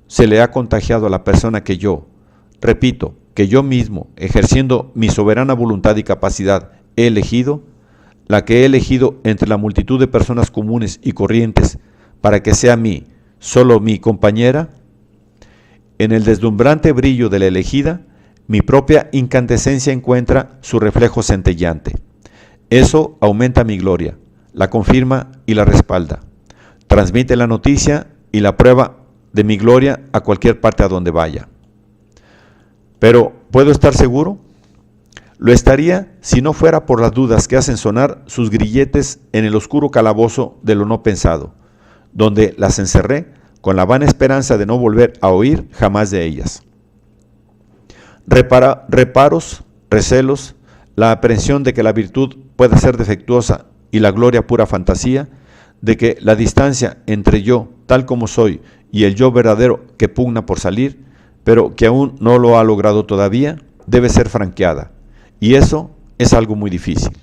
se le ha contagiado a la persona que yo, repito, que yo mismo, ejerciendo mi soberana voluntad y capacidad, he elegido, la que he elegido entre la multitud de personas comunes y corrientes, para que sea mí, solo mi compañera? En el deslumbrante brillo de la elegida, mi propia incandescencia encuentra su reflejo centellante. Eso aumenta mi gloria, la confirma y la respalda. Transmite la noticia y la prueba de mi gloria a cualquier parte a donde vaya. Pero, ¿puedo estar seguro? Lo estaría si no fuera por las dudas que hacen sonar sus grilletes en el oscuro calabozo de lo no pensado, donde las encerré con la vana esperanza de no volver a oír jamás de ellas. Reparos, recelos, la aprehensión de que la virtud pueda ser defectuosa y la gloria pura fantasía, de que la distancia entre yo, tal como soy, y el yo verdadero que pugna por salir, pero que aún no lo ha logrado todavía, debe ser franqueada, y eso es algo muy difícil.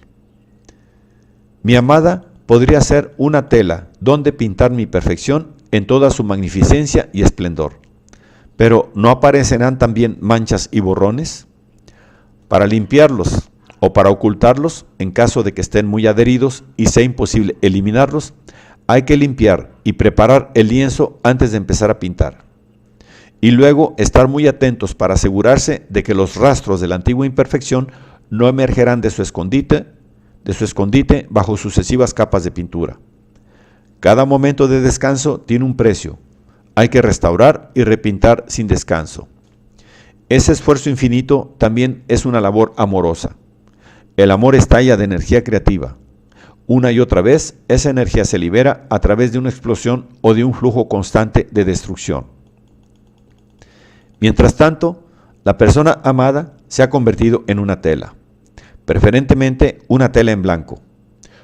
Mi amada podría ser una tela donde pintar mi perfección en toda su magnificencia y esplendor, pero ¿no aparecerán también manchas y borrones? Para limpiarlos o para ocultarlos, en caso de que estén muy adheridos y sea imposible eliminarlos, hay que limpiar y preparar el lienzo antes de empezar a pintar. Y luego estar muy atentos para asegurarse de que los rastros de la antigua imperfección no emergerán de su escondite bajo sucesivas capas de pintura. Cada momento de descanso tiene un precio. Hay que restaurar y repintar sin descanso. Ese esfuerzo infinito también es una labor amorosa. El amor estalla de energía creativa. Una y otra vez, esa energía se libera a través de una explosión o de un flujo constante de destrucción. Mientras tanto, la persona amada se ha convertido en una tela, preferentemente una tela en blanco.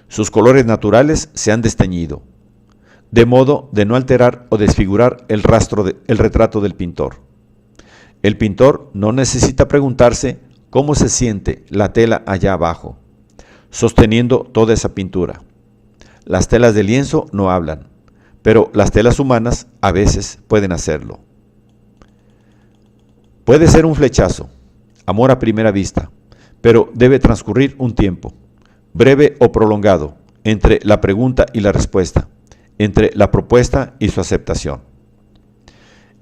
Sus colores naturales se han desteñido, de modo de no alterar o desfigurar el retrato del pintor. El pintor no necesita preguntarse cómo se siente la tela allá abajo, sosteniendo toda esa pintura. Las telas de lienzo no hablan, pero las telas humanas a veces pueden hacerlo. Puede ser un flechazo, amor a primera vista, pero debe transcurrir un tiempo, breve o prolongado, entre la pregunta y la respuesta, entre la propuesta y su aceptación.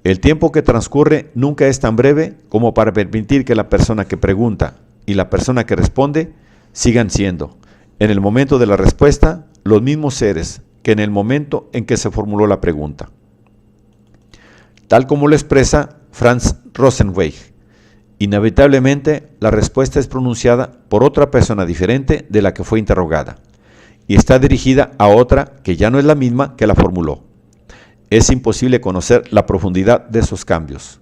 El tiempo que transcurre nunca es tan breve como para permitir que la persona que pregunta y la persona que responde sigan siendo, en el momento de la respuesta, los mismos seres que en el momento en que se formuló la pregunta. Tal como lo expresa Franz Rosenzweig, inevitablemente la respuesta es pronunciada por otra persona diferente de la que fue interrogada, y está dirigida a otra que ya no es la misma que la formuló. Es imposible conocer la profundidad de esos cambios.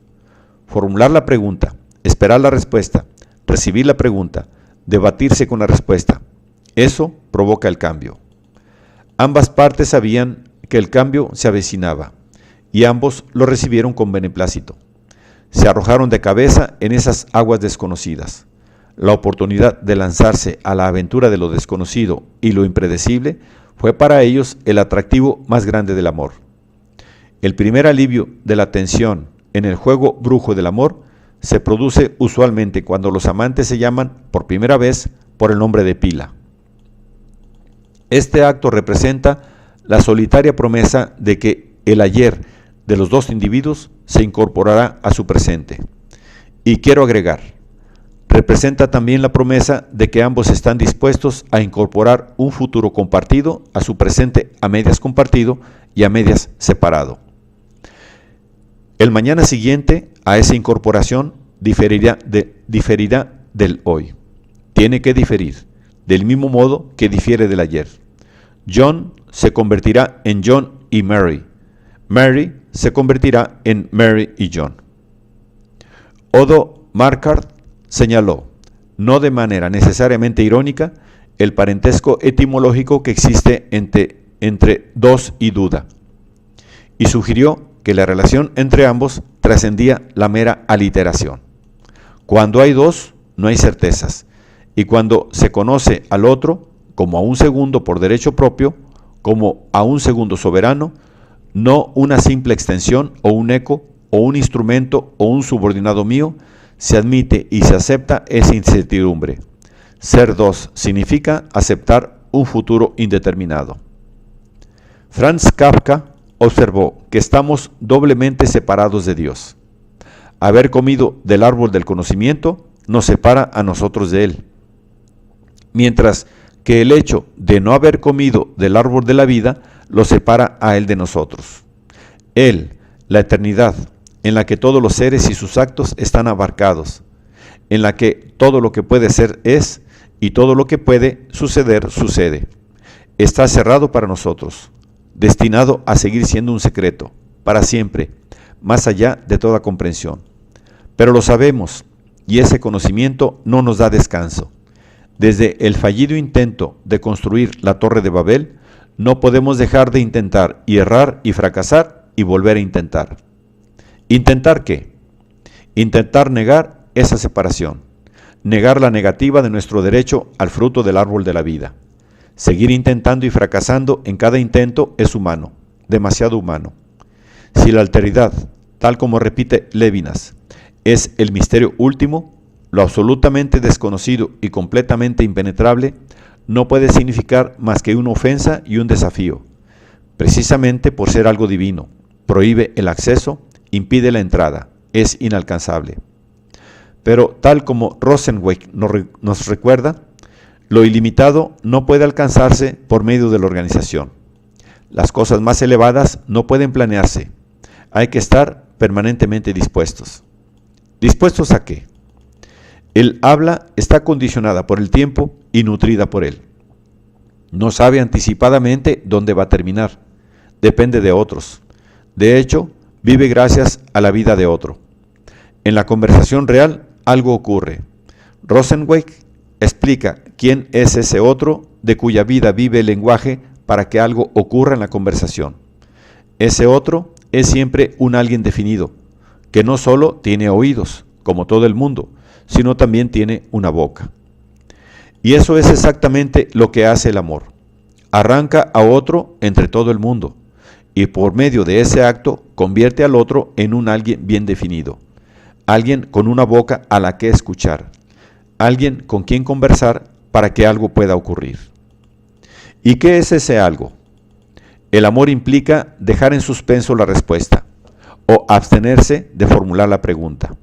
Formular la pregunta, esperar la respuesta, recibir la pregunta, debatirse con la respuesta, eso provoca el cambio. Ambas partes sabían que el cambio se avecinaba, y ambos lo recibieron con beneplácito. se arrojaron de cabeza en esas aguas desconocidas. La oportunidad de lanzarse a la aventura de lo desconocido y lo impredecible fue para ellos el atractivo más grande del amor. El primer alivio de la tensión en el juego brujo del amor se produce usualmente cuando los amantes se llaman por primera vez por el nombre de pila. Este acto representa la solitaria promesa de que el ayer de los dos individuos se incorporará a su presente. Y quiero agregar, representa también la promesa de que ambos están dispuestos a incorporar un futuro compartido a su presente a medias compartido y a medias separado. El mañana siguiente a esa incorporación diferirá del hoy. Tiene que diferir, del mismo modo que difiere del ayer. John se convertirá en John y Mary. Mary se convertirá en Mary y John. Odo Marquardt señaló, no de manera necesariamente irónica, el parentesco etimológico que existe entre dos y duda, y sugirió que la relación entre ambos trascendía la mera aliteración. Cuando hay dos, no hay certezas, y cuando se conoce al otro como a un segundo por derecho propio, como a un segundo soberano, no una simple extensión o un eco o un instrumento o un subordinado mío, se admite y se acepta esa incertidumbre. Ser dos significa aceptar un futuro indeterminado. Franz Kafka observó que estamos doblemente separados de Dios. Haber comido del árbol del conocimiento nos separa a nosotros de Él, mientras que el hecho de no haber comido del árbol de la vida lo separa a Él de nosotros. Él, la eternidad, en la que todos los seres y sus actos están abarcados, en la que todo lo que puede ser es y todo lo que puede suceder sucede, está cerrado para nosotros, destinado a seguir siendo un secreto, para siempre, más allá de toda comprensión. Pero lo sabemos, y ese conocimiento no nos da descanso. Desde el fallido intento de construir la Torre de Babel, no podemos dejar de intentar y errar y fracasar y volver a intentar. ¿Intentar qué? Intentar negar esa separación, negar la negativa de nuestro derecho al fruto del árbol de la vida. Seguir intentando y fracasando en cada intento es humano, demasiado humano. Si la alteridad, tal como repite Levinas, es el misterio último, lo absolutamente desconocido y completamente impenetrable, no puede significar más que una ofensa y un desafío, precisamente por ser algo divino. Prohíbe el acceso, impide la entrada, es inalcanzable. Pero tal como Rosenzweig nos recuerda, lo ilimitado no puede alcanzarse por medio de la organización. Las cosas más elevadas no pueden planearse. Hay que estar permanentemente dispuestos. ¿Dispuestos a qué? El habla está condicionada por el tiempo y nutrida por él. No sabe anticipadamente dónde va a terminar. Depende de otros. De hecho, vive gracias a la vida de otro. En la conversación real, algo ocurre. Rosenzweig explica quién es ese otro de cuya vida vive el lenguaje para que algo ocurra en la conversación. Ese otro es siempre un alguien definido, que no solo tiene oídos, como todo el mundo, sino también tiene una boca. Y eso es exactamente lo que hace el amor. Arranca a otro entre todo el mundo, y por medio de ese acto convierte al otro en un alguien bien definido, alguien con una boca a la que escuchar, alguien con quien conversar para que algo pueda ocurrir. ¿Y qué es ese algo? El amor implica dejar en suspenso la respuesta, o abstenerse de formular la pregunta.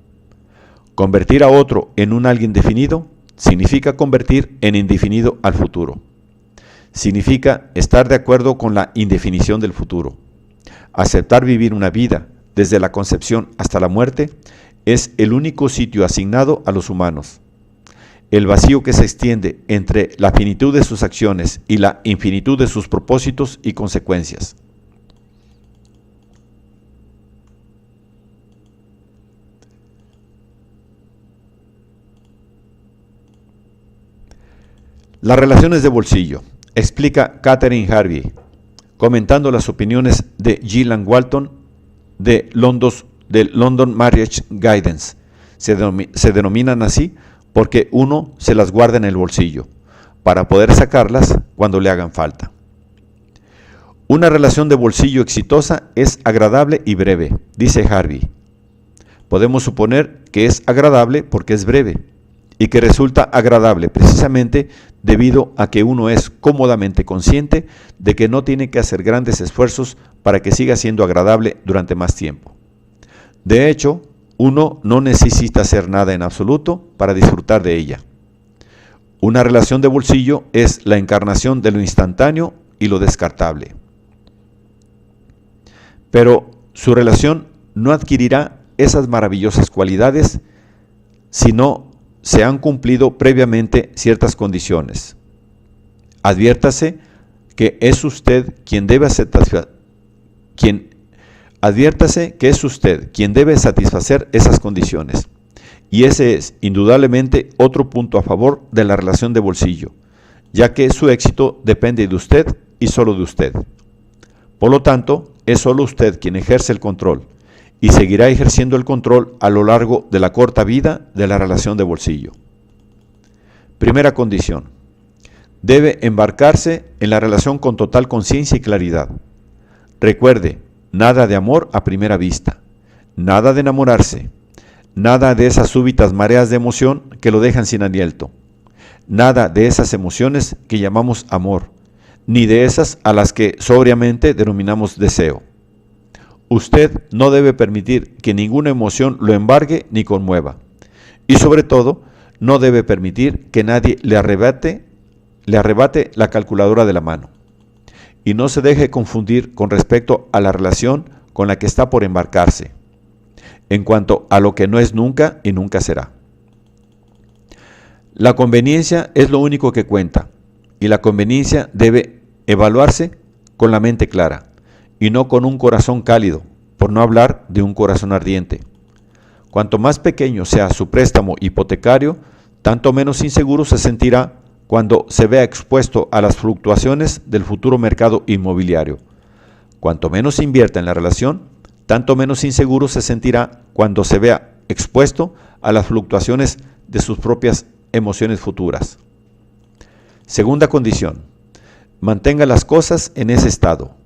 Convertir a otro en un alguien definido significa convertir en indefinido al futuro. Significa estar de acuerdo con la indefinición del futuro. Aceptar vivir una vida desde la concepción hasta la muerte es el único sitio asignado a los humanos. El vacío que se extiende entre la finitud de sus acciones y la infinitud de sus propósitos y consecuencias. Las relaciones de bolsillo, explica Catherine Harvey, comentando las opiniones de Gillian Walton de del London Marriage Guidance. Se denominan así porque uno se las guarda en el bolsillo para poder sacarlas cuando le hagan falta. Una relación de bolsillo exitosa es agradable y breve, dice Harvey. Podemos suponer que es agradable porque es breve y que resulta agradable precisamente debido a que uno es cómodamente consciente de que no tiene que hacer grandes esfuerzos para que siga siendo agradable durante más tiempo. De hecho, uno no necesita hacer nada en absoluto para disfrutar de ella. Una relación de bolsillo es la encarnación de lo instantáneo y lo descartable. Pero su relación no adquirirá esas maravillosas cualidades si no se han cumplido previamente ciertas condiciones. Adviértase que es usted quien debe satisfacer esas condiciones. Y ese es, indudablemente, otro punto a favor de la relación de bolsillo, ya que su éxito depende de usted y solo de usted. Por lo tanto, es solo usted quien ejerce el control, y seguirá ejerciendo el control a lo largo de la corta vida de la relación de bolsillo. Primera condición. Debe embarcarse en la relación con total conciencia y claridad. Recuerde, nada de amor a primera vista, nada de enamorarse, nada de esas súbitas mareas de emoción que lo dejan sin aliento, nada de esas emociones que llamamos amor, ni de esas a las que sobriamente denominamos deseo. Usted no debe permitir que ninguna emoción lo embargue ni conmueva. Y sobre todo, no debe permitir que nadie le arrebate la calculadora de la mano. Y no se deje confundir con respecto a la relación con la que está por embarcarse, en cuanto a lo que no es nunca y nunca será. La conveniencia es lo único que cuenta, y la conveniencia debe evaluarse con la mente clara, y no con un corazón cálido, por no hablar de un corazón ardiente. Cuanto más pequeño sea su préstamo hipotecario, tanto menos inseguro se sentirá cuando se vea expuesto a las fluctuaciones del futuro mercado inmobiliario. Cuanto menos invierta en la relación, tanto menos inseguro se sentirá cuando se vea expuesto a las fluctuaciones de sus propias emociones futuras. Segunda condición. Mantenga las cosas en ese estado.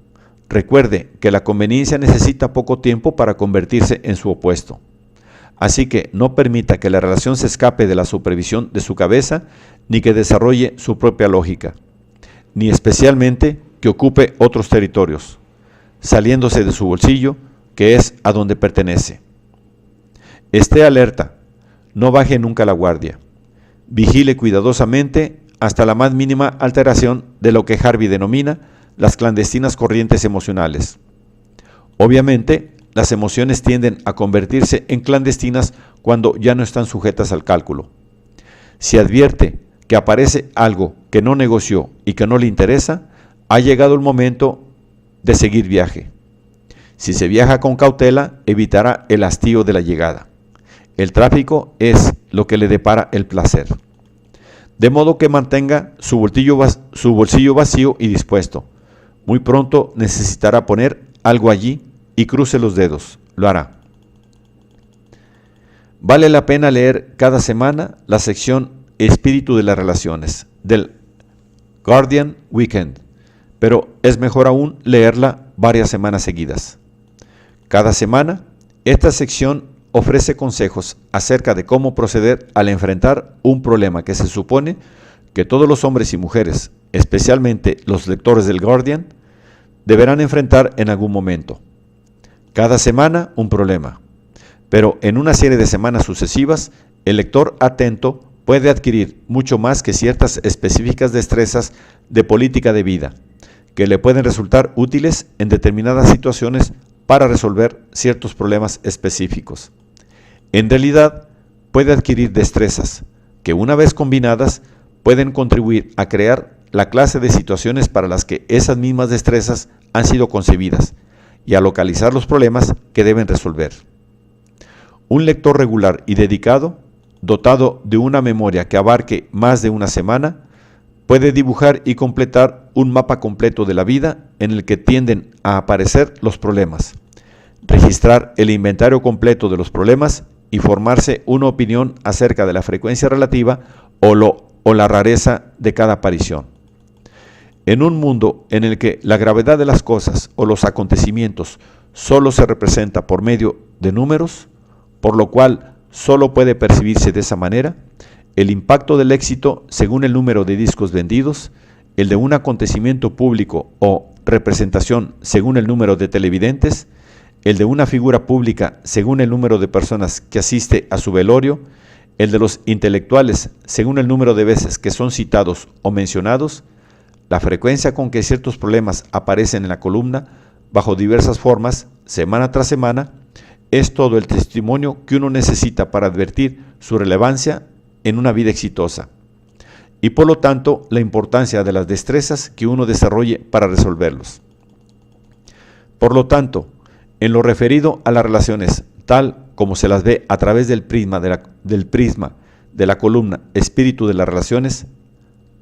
Recuerde que la conveniencia necesita poco tiempo para convertirse en su opuesto. Así que no permita que la relación se escape de la supervisión de su cabeza, ni que desarrolle su propia lógica, ni especialmente que ocupe otros territorios, saliéndose de su bolsillo, que es a donde pertenece. Esté alerta, no baje nunca la guardia. Vigile cuidadosamente hasta la más mínima alteración de lo que Harvey denomina las clandestinas corrientes emocionales. Obviamente, las emociones tienden a convertirse en clandestinas cuando ya no están sujetas al cálculo. Si advierte que aparece algo que no negoció y que no le interesa, ha llegado el momento de seguir viaje. Si se viaja con cautela, evitará el hastío de la llegada. El tráfico es lo que le depara el placer. De modo que mantenga su bolsillo vacío y dispuesto. Muy pronto necesitará poner algo allí y cruce los dedos. Lo hará. Vale la pena leer cada semana la sección Espíritu de las Relaciones del Guardian Weekend, pero es mejor aún leerla varias semanas seguidas. Cada semana, esta sección ofrece consejos acerca de cómo proceder al enfrentar un problema que se supone que todos los hombres y mujeres, especialmente los lectores del Guardian, deberán enfrentar en algún momento. Cada semana un problema, pero en una serie de semanas sucesivas, el lector atento puede adquirir mucho más que ciertas específicas destrezas de política de vida, que le pueden resultar útiles en determinadas situaciones para resolver ciertos problemas específicos. En realidad, puede adquirir destrezas que, una vez combinadas, pueden contribuir a crear la clase de situaciones para las que esas mismas destrezas han sido concebidas y a localizar los problemas que deben resolver. Un lector regular y dedicado, dotado de una memoria que abarque más de una semana, puede dibujar y completar un mapa completo de la vida en el que tienden a aparecer los problemas, registrar el inventario completo de los problemas y formarse una opinión acerca de la frecuencia relativa o la rareza de cada aparición. En un mundo en el que la gravedad de las cosas o los acontecimientos solo se representa por medio de números, por lo cual solo puede percibirse de esa manera, el impacto del éxito según el número de discos vendidos, el de un acontecimiento público o representación según el número de televidentes, el de una figura pública según el número de personas que asiste a su velorio, el de los intelectuales según el número de veces que son citados o mencionados, la frecuencia con que ciertos problemas aparecen en la columna bajo diversas formas, semana tras semana, es todo el testimonio que uno necesita para advertir su relevancia en una vida exitosa y por lo tanto la importancia de las destrezas que uno desarrolle para resolverlos. Por lo tanto, en lo referido a las relaciones, tal como se las ve a través del prisma de la columna Espíritu de las Relaciones,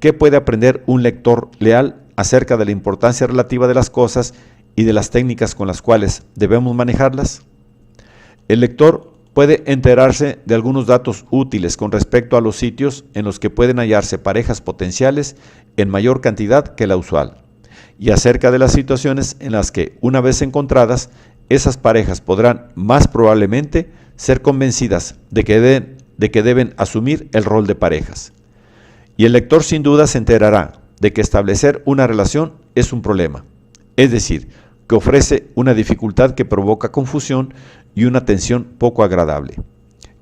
¿qué puede aprender un lector leal acerca de la importancia relativa de las cosas y de las técnicas con las cuales debemos manejarlas? El lector puede enterarse de algunos datos útiles con respecto a los sitios en los que pueden hallarse parejas potenciales en mayor cantidad que la usual, y acerca de las situaciones en las que, una vez encontradas, esas parejas podrán más probablemente ser convencidas de que deben asumir el rol de parejas. Y el lector sin duda se enterará de que establecer una relación es un problema, es decir, que ofrece una dificultad que provoca confusión y una tensión poco agradable,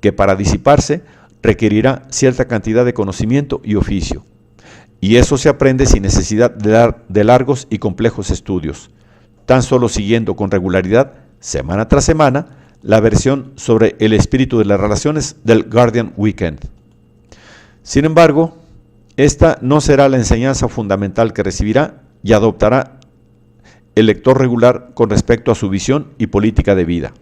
que para disiparse requerirá cierta cantidad de conocimiento y oficio. Y eso se aprende sin necesidad de largos y complejos estudios, tan solo siguiendo con regularidad, semana tras semana, la versión sobre el espíritu de las relaciones del Guardian Weekend. Sin embargo, esta no será la enseñanza fundamental que recibirá y adoptará el lector regular con respecto a su visión y política de vida.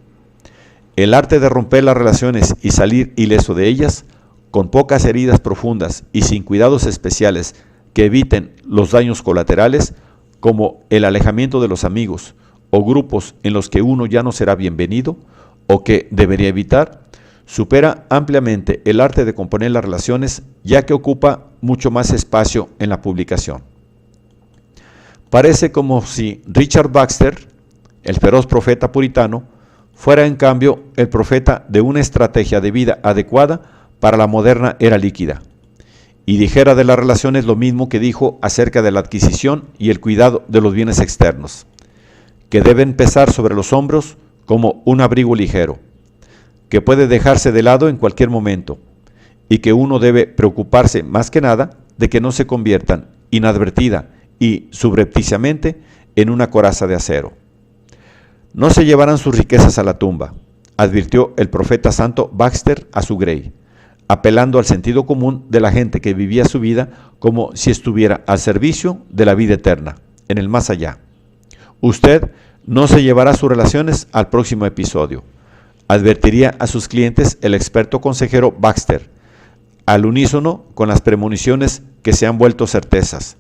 El arte de romper las relaciones y salir ileso de ellas, con pocas heridas profundas y sin cuidados especiales que eviten los daños colaterales, como el alejamiento de los amigos o grupos en los que uno ya no será bienvenido o que debería evitar, supera ampliamente el arte de componer las relaciones, ya que ocupa mucho más espacio en la publicación. Parece como si Richard Baxter, el feroz profeta puritano, fuera en cambio el profeta de una estrategia de vida adecuada para la moderna era líquida, y dijera de las relaciones lo mismo que dijo acerca de la adquisición y el cuidado de los bienes externos, que deben pesar sobre los hombros como un abrigo ligero, que puede dejarse de lado en cualquier momento, y que uno debe preocuparse más que nada de que no se conviertan inadvertida y subrepticiamente en una coraza de acero. No se llevarán sus riquezas a la tumba, advirtió el profeta santo Baxter a su Grey, apelando al sentido común de la gente que vivía su vida como si estuviera al servicio de la vida eterna, en el más allá. Usted no se llevará sus relaciones al próximo episodio, advertiría a sus clientes el experto consejero Baxter, al unísono con las premoniciones que se han vuelto certezas,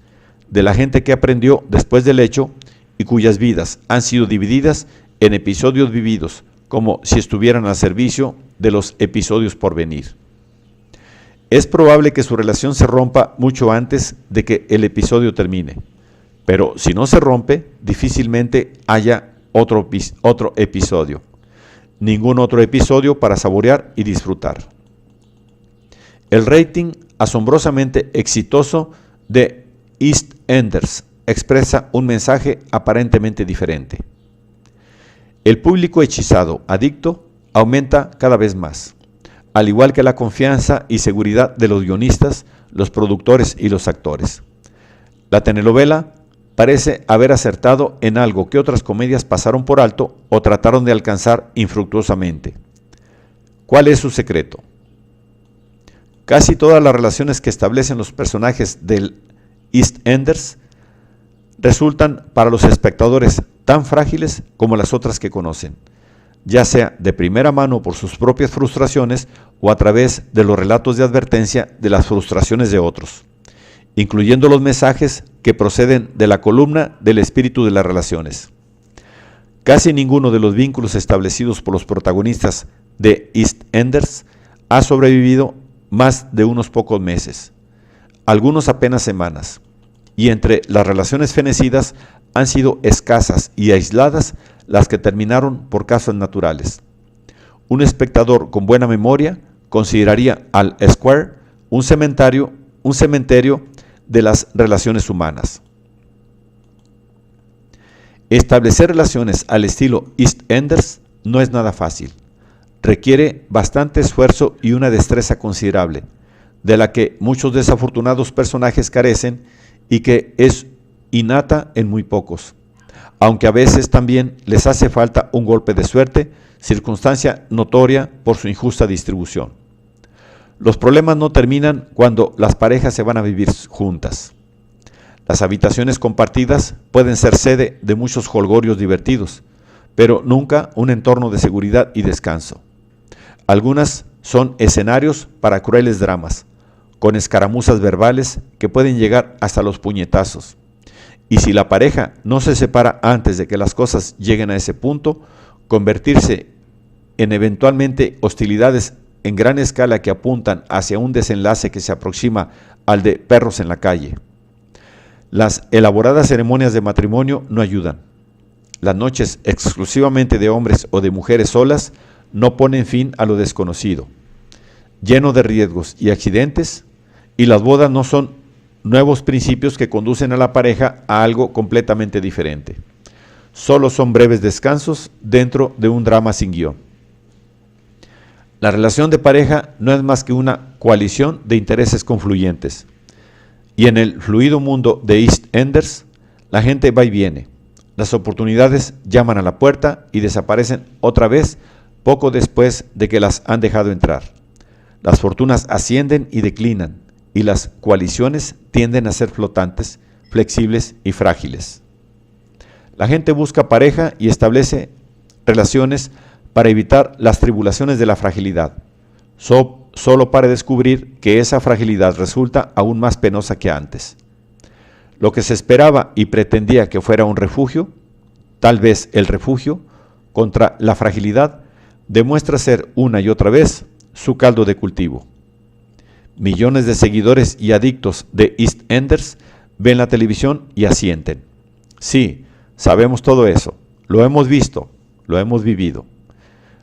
de la gente que aprendió después del hecho y cuyas vidas han sido divididas en episodios vividos, como si estuvieran al servicio de los episodios por venir. Es probable que su relación se rompa mucho antes de que el episodio termine, pero si no se rompe, difícilmente haya otro episodio. Ningún otro episodio para saborear y disfrutar. El rating asombrosamente exitoso de EastEnders expresa un mensaje aparentemente diferente. El público hechizado, adicto, aumenta cada vez más, al igual que la confianza y seguridad de los guionistas, los productores y los actores. La telenovela parece haber acertado en algo que otras comedias pasaron por alto o trataron de alcanzar infructuosamente. ¿Cuál es su secreto? Casi todas las relaciones que establecen los personajes del EastEnders resultan para los espectadores tan frágiles como las otras que conocen, ya sea de primera mano por sus propias frustraciones o a través de los relatos de advertencia de las frustraciones de otros, incluyendo los mensajes que proceden de la columna del espíritu de las relaciones. Casi ninguno de los vínculos establecidos por los protagonistas de EastEnders ha sobrevivido más de unos pocos meses, algunos apenas semanas, y entre las relaciones fenecidas han sido escasas y aisladas las que terminaron por causas naturales. Un espectador con buena memoria consideraría al Square un cementerio de las relaciones humanas. Establecer relaciones al estilo EastEnders no es nada fácil. Requiere bastante esfuerzo y una destreza considerable, de la que muchos desafortunados personajes carecen y que es innata en muy pocos, aunque a veces también les hace falta un golpe de suerte, circunstancia notoria por su injusta distribución. Los problemas no terminan cuando las parejas se van a vivir juntas. Las habitaciones compartidas pueden ser sede de muchos jolgorios divertidos, pero nunca un entorno de seguridad y descanso. Algunas son escenarios para crueles dramas, con escaramuzas verbales que pueden llegar hasta los puñetazos. Y si la pareja no se separa antes de que las cosas lleguen a ese punto, convertirse en eventualmente hostilidades en gran escala que apuntan hacia un desenlace que se aproxima al de perros en la calle. Las elaboradas ceremonias de matrimonio no ayudan. Las noches exclusivamente de hombres o de mujeres solas no ponen fin a lo desconocido, lleno de riesgos y accidentes, y las bodas no son nuevos principios que conducen a la pareja a algo completamente diferente. Solo son breves descansos dentro de un drama sin guión. La relación de pareja no es más que una coalición de intereses confluyentes. Y en el fluido mundo de EastEnders, la gente va y viene. Las oportunidades llaman a la puerta y desaparecen otra vez poco después de que las han dejado entrar. Las fortunas ascienden y declinan, y las coaliciones tienden a ser flotantes, flexibles y frágiles. La gente busca pareja y establece relaciones para evitar las tribulaciones de la fragilidad, solo para descubrir que esa fragilidad resulta aún más penosa que antes. Lo que se esperaba y pretendía que fuera un refugio, tal vez el refugio, contra la fragilidad, demuestra ser una y otra vez su caldo de cultivo. Millones de seguidores y adictos de EastEnders ven la televisión y asienten. Sí, sabemos todo eso, lo hemos visto, lo hemos vivido.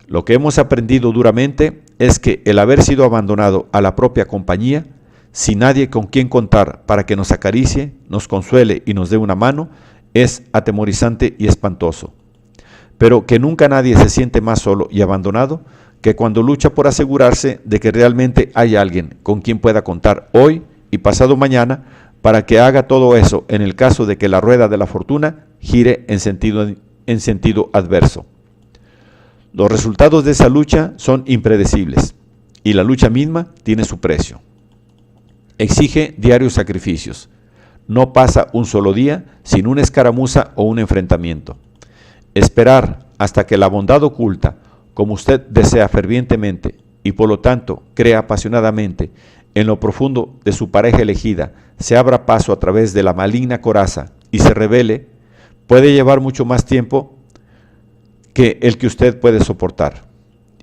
Lo que hemos aprendido duramente es que el haber sido abandonado a la propia compañía, sin nadie con quien contar para que nos acaricie, nos consuele y nos dé una mano, es atemorizante y espantoso. Pero que nunca nadie se siente más solo y abandonado que cuando lucha por asegurarse de que realmente hay alguien con quien pueda contar hoy y pasado mañana para que haga todo eso en el caso de que la rueda de la fortuna gire en sentido adverso. Los resultados de esa lucha son impredecibles y la lucha misma tiene su precio. Exige diarios sacrificios. No pasa un solo día sin una escaramuza o un enfrentamiento. Esperar hasta que la bondad oculta, como usted desea fervientemente y por lo tanto crea apasionadamente en lo profundo de su pareja elegida, se abra paso a través de la maligna coraza y se revele, puede llevar mucho más tiempo que el que usted puede soportar.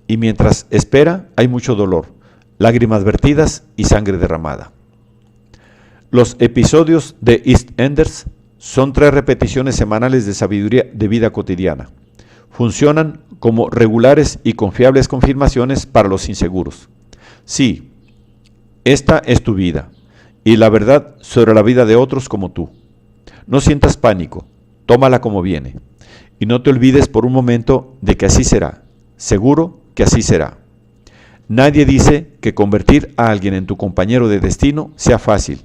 Y mientras espera hay mucho dolor, lágrimas vertidas y sangre derramada. Los episodios de EastEnders son 3 repeticiones semanales de sabiduría de vida cotidiana. Funcionan como regulares y confiables confirmaciones para los inseguros. Sí, esta es tu vida y la verdad sobre la vida de otros como tú. No sientas pánico, tómala como viene. Y no te olvides por un momento de que así será, seguro que así será. Nadie dice que convertir a alguien en tu compañero de destino sea fácil,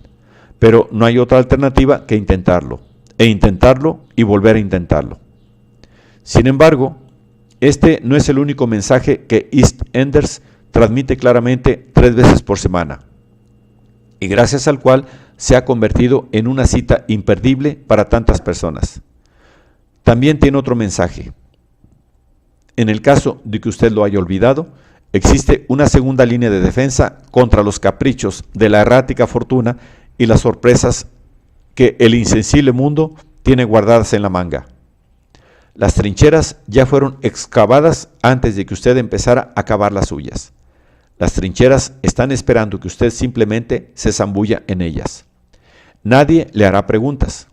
pero no hay otra alternativa que intentarlo, e intentarlo y volver a intentarlo. Sin embargo, este no es el único mensaje que EastEnders transmite claramente 3 veces por semana, y gracias al cual se ha convertido en una cita imperdible para tantas personas. También tiene otro mensaje. En el caso de que usted lo haya olvidado, existe una segunda línea de defensa contra los caprichos de la errática fortuna y las sorpresas que el insensible mundo tiene guardadas en la manga. Las trincheras ya fueron excavadas antes de que usted empezara a cavar las suyas. Las trincheras están esperando que usted simplemente se zambulla en ellas. Nadie le hará preguntas.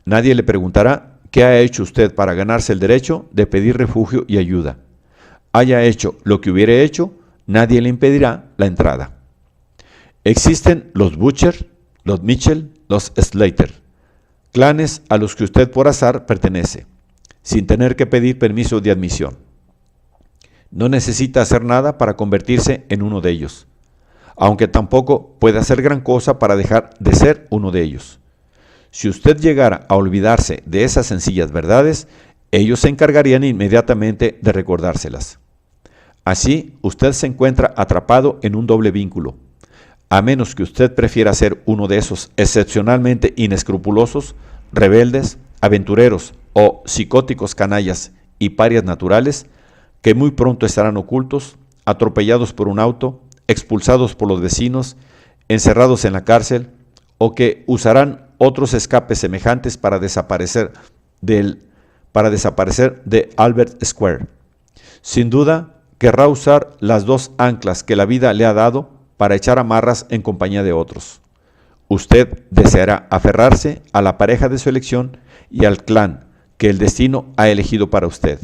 Nadie le preguntará qué ha hecho usted para ganarse el derecho de pedir refugio y ayuda. Haya hecho lo que hubiere hecho, nadie le impedirá la entrada. Existen los Butcher, los Mitchell, los Slater, clanes a los que usted por azar pertenece, sin tener que pedir permiso de admisión. No necesita hacer nada para convertirse en uno de ellos, aunque tampoco puede hacer gran cosa para dejar de ser uno de ellos. Si usted llegara a olvidarse de esas sencillas verdades, ellos se encargarían inmediatamente de recordárselas. Así, usted se encuentra atrapado en un doble vínculo. A menos que usted prefiera ser uno de esos excepcionalmente inescrupulosos, rebeldes, aventureros o psicóticos canallas y parias naturales, que muy pronto estarán ocultos, atropellados por un auto, expulsados por los vecinos, encerrados en la cárcel, o que usarán otros escapes semejantes para desaparecer de Albert Square. Sin duda, querrá usar las dos anclas que la vida le ha dado para echar amarras en compañía de otros. Usted deseará aferrarse a la pareja de su elección y al clan que el destino ha elegido para usted.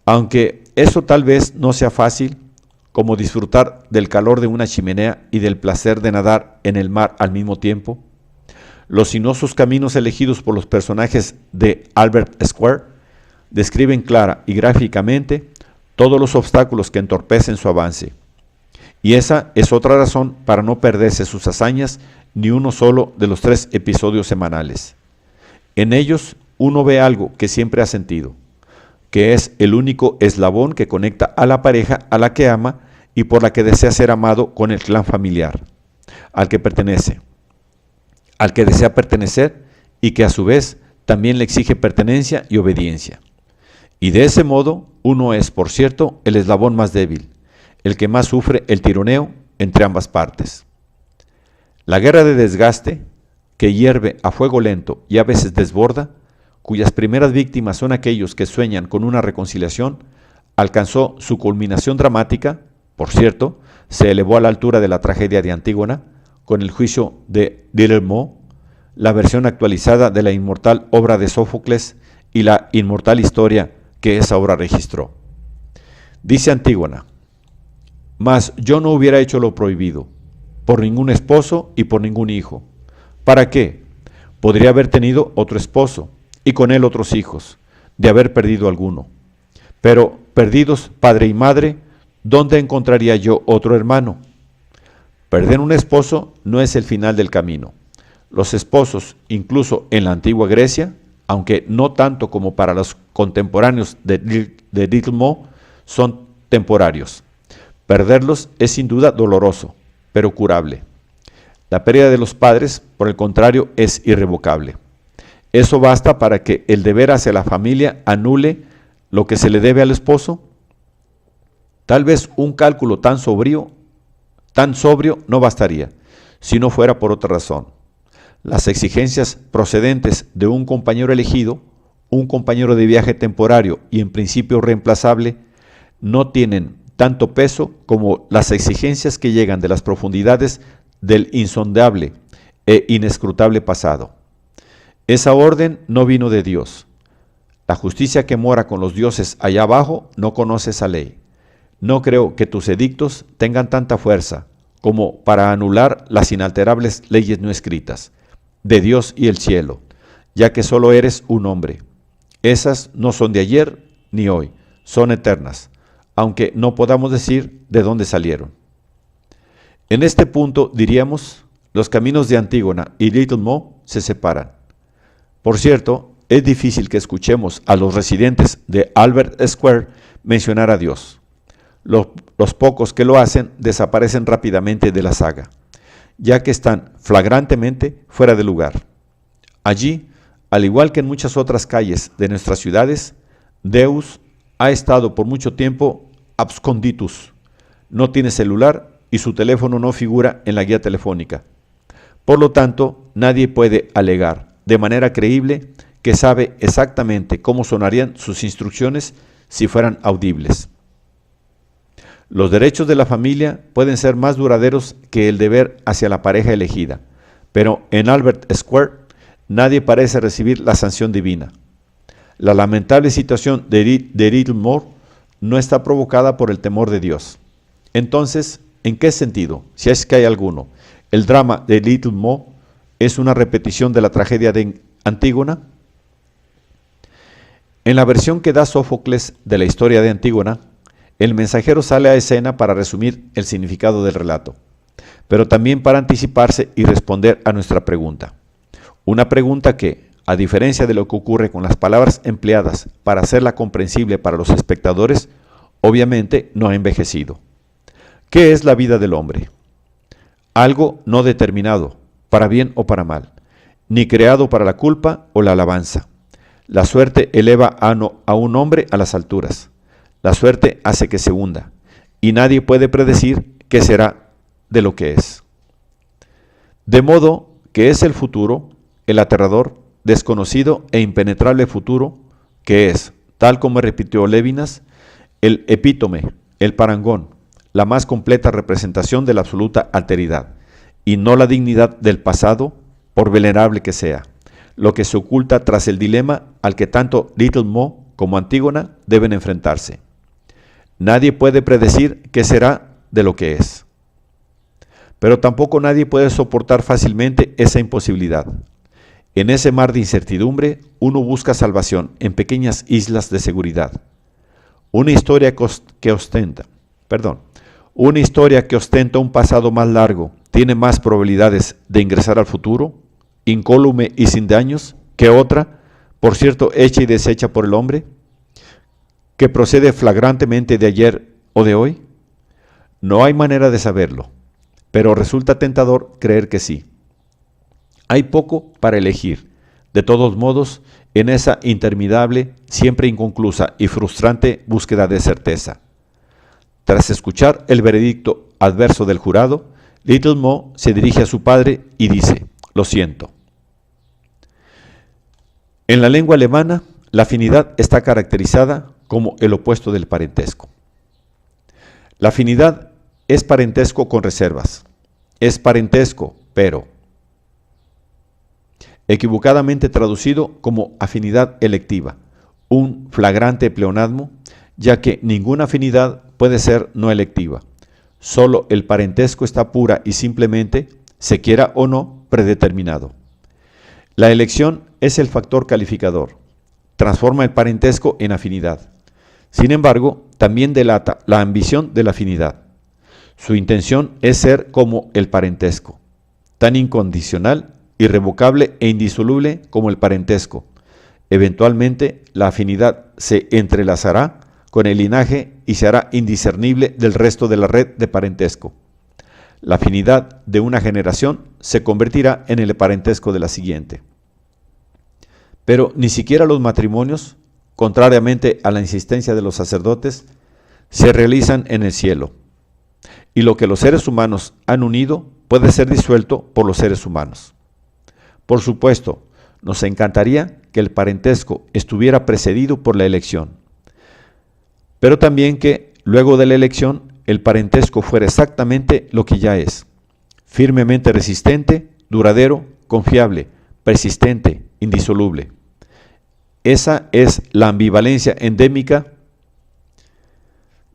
Aunque eso tal vez no sea fácil, como disfrutar del calor de una chimenea y del placer de nadar en el mar al mismo tiempo, los sinuosos caminos elegidos por los personajes de Albert Square describen clara y gráficamente todos los obstáculos que entorpecen su avance. Y esa es otra razón para no perderse sus hazañas ni uno solo de los 3 episodios semanales. En ellos uno ve algo que siempre ha sentido, que es el único eslabón que conecta a la pareja a la que ama y por la que desea ser amado con el clan familiar, al que pertenece, al que desea pertenecer y que a su vez también le exige pertenencia y obediencia. Y de ese modo uno es, por cierto, el eslabón más débil, el que más sufre el tironeo entre ambas partes. La guerra de desgaste, que hierve a fuego lento y a veces desborda, cuyas primeras víctimas son aquellos que sueñan con una reconciliación, alcanzó su culminación dramática, por cierto, se elevó a la altura de la tragedia de Antígona, con el juicio de Diderot, la versión actualizada de la inmortal obra de Sófocles y la inmortal historia que esa obra registró. Dice Antígona: mas yo no hubiera hecho lo prohibido, por ningún esposo y por ningún hijo. ¿Para qué? Podría haber tenido otro esposo, y con él otros hijos, de haber perdido alguno. Pero, perdidos padre y madre, ¿dónde encontraría yo otro hermano? Perder un esposo no es el final del camino. Los esposos, incluso en la antigua Grecia, aunque no tanto como para los contemporáneos de Diderot, son temporarios. Perderlos es sin duda doloroso, pero curable. La pérdida de los padres, por el contrario, es irrevocable. ¿Eso basta para que el deber hacia la familia anule lo que se le debe al esposo? Tal vez un cálculo tan sobrio no bastaría, si no fuera por otra razón. Las exigencias procedentes de un compañero elegido, un compañero de viaje temporario y en principio reemplazable, no tienen tanto peso como las exigencias que llegan de las profundidades del insondable e inescrutable pasado. Esa orden no vino de Dios. La justicia que mora con los dioses allá abajo no conoce esa ley. No creo que tus edictos tengan tanta fuerza como para anular las inalterables leyes no escritas de Dios y el cielo, ya que solo eres un hombre. Esas no son de ayer ni hoy, son eternas, aunque no podamos decir de dónde salieron. En este punto, diríamos, los caminos de Antígona y Diderot se separan. Por cierto, es difícil que escuchemos a los residentes de Albert Square mencionar a Dios. Los pocos que lo hacen desaparecen rápidamente de la saga, ya que están flagrantemente fuera de lugar. Allí, al igual que en muchas otras calles de nuestras ciudades, Deus ha estado por mucho tiempo absconditus, no tiene celular y su teléfono no figura en la guía telefónica. Por lo tanto, nadie puede alegar de manera creíble que sabe exactamente cómo sonarían sus instrucciones si fueran audibles. Los derechos de la familia pueden ser más duraderos que el deber hacia la pareja elegida, pero en Albert Square nadie parece recibir la sanción divina. La lamentable situación de Littlemore no está provocada por el temor de Dios. Entonces, ¿en qué sentido, si es que hay alguno, el drama de Littlemore es una repetición de la tragedia de Antígona? En la versión que da Sófocles de la historia de Antígona, el mensajero sale a escena para resumir el significado del relato, pero también para anticiparse y responder a nuestra pregunta. Una pregunta que, a diferencia de lo que ocurre con las palabras empleadas para hacerla comprensible para los espectadores, obviamente no ha envejecido. ¿Qué es la vida del hombre? Algo no determinado, para bien o para mal, ni creado para la culpa o la alabanza. La suerte eleva a un hombre a las alturas. La suerte hace que se hunda, y nadie puede predecir qué será de lo que es. De modo que es el futuro, el aterrador, desconocido e impenetrable futuro, que es, tal como repitió Levinas, el epítome, el parangón, la más completa representación de la absoluta alteridad, y no la dignidad del pasado, por venerable que sea, lo que se oculta tras el dilema al que tanto Littlemore como Antígona deben enfrentarse. Nadie puede predecir qué será de lo que es. Pero tampoco nadie puede soportar fácilmente esa imposibilidad. En ese mar de incertidumbre, uno busca salvación en pequeñas islas de seguridad. Una historia que ostenta un pasado más largo tiene más probabilidades de ingresar al futuro, incólume y sin daños, que otra, por cierto, hecha y deshecha por el hombre, que procede flagrantemente de ayer o de hoy. No hay manera de saberlo, pero resulta tentador creer que sí. Hay poco para elegir, de todos modos, en esa interminable, siempre inconclusa y frustrante búsqueda de certeza. Tras escuchar el veredicto adverso del jurado, Littlemore se dirige a su padre y dice: «Lo siento». En la lengua alemana, la afinidad está caracterizada como el opuesto del parentesco. La afinidad es parentesco con reservas. Es parentesco, pero equivocadamente traducido como afinidad electiva, un flagrante pleonasmo, ya que ninguna afinidad puede ser no electiva. Solo el parentesco está pura y simplemente, se quiera o no, predeterminado. La elección es el factor calificador. Transforma el parentesco en afinidad. Sin embargo, también delata la ambición de la afinidad. Su intención es ser como el parentesco, tan incondicional, irrevocable e indisoluble como el parentesco. Eventualmente, la afinidad se entrelazará con el linaje y se hará indiscernible del resto de la red de parentesco. La afinidad de una generación se convertirá en el parentesco de la siguiente. Pero ni siquiera los matrimonios, contrariamente a la insistencia de los sacerdotes, se realizan en el cielo. Y lo que los seres humanos han unido puede ser disuelto por los seres humanos. Por supuesto, nos encantaría que el parentesco estuviera precedido por la elección, pero también que, luego de la elección, el parentesco fuera exactamente lo que ya es: firmemente resistente, duradero, confiable, persistente, indisoluble. Esa es la ambivalencia endémica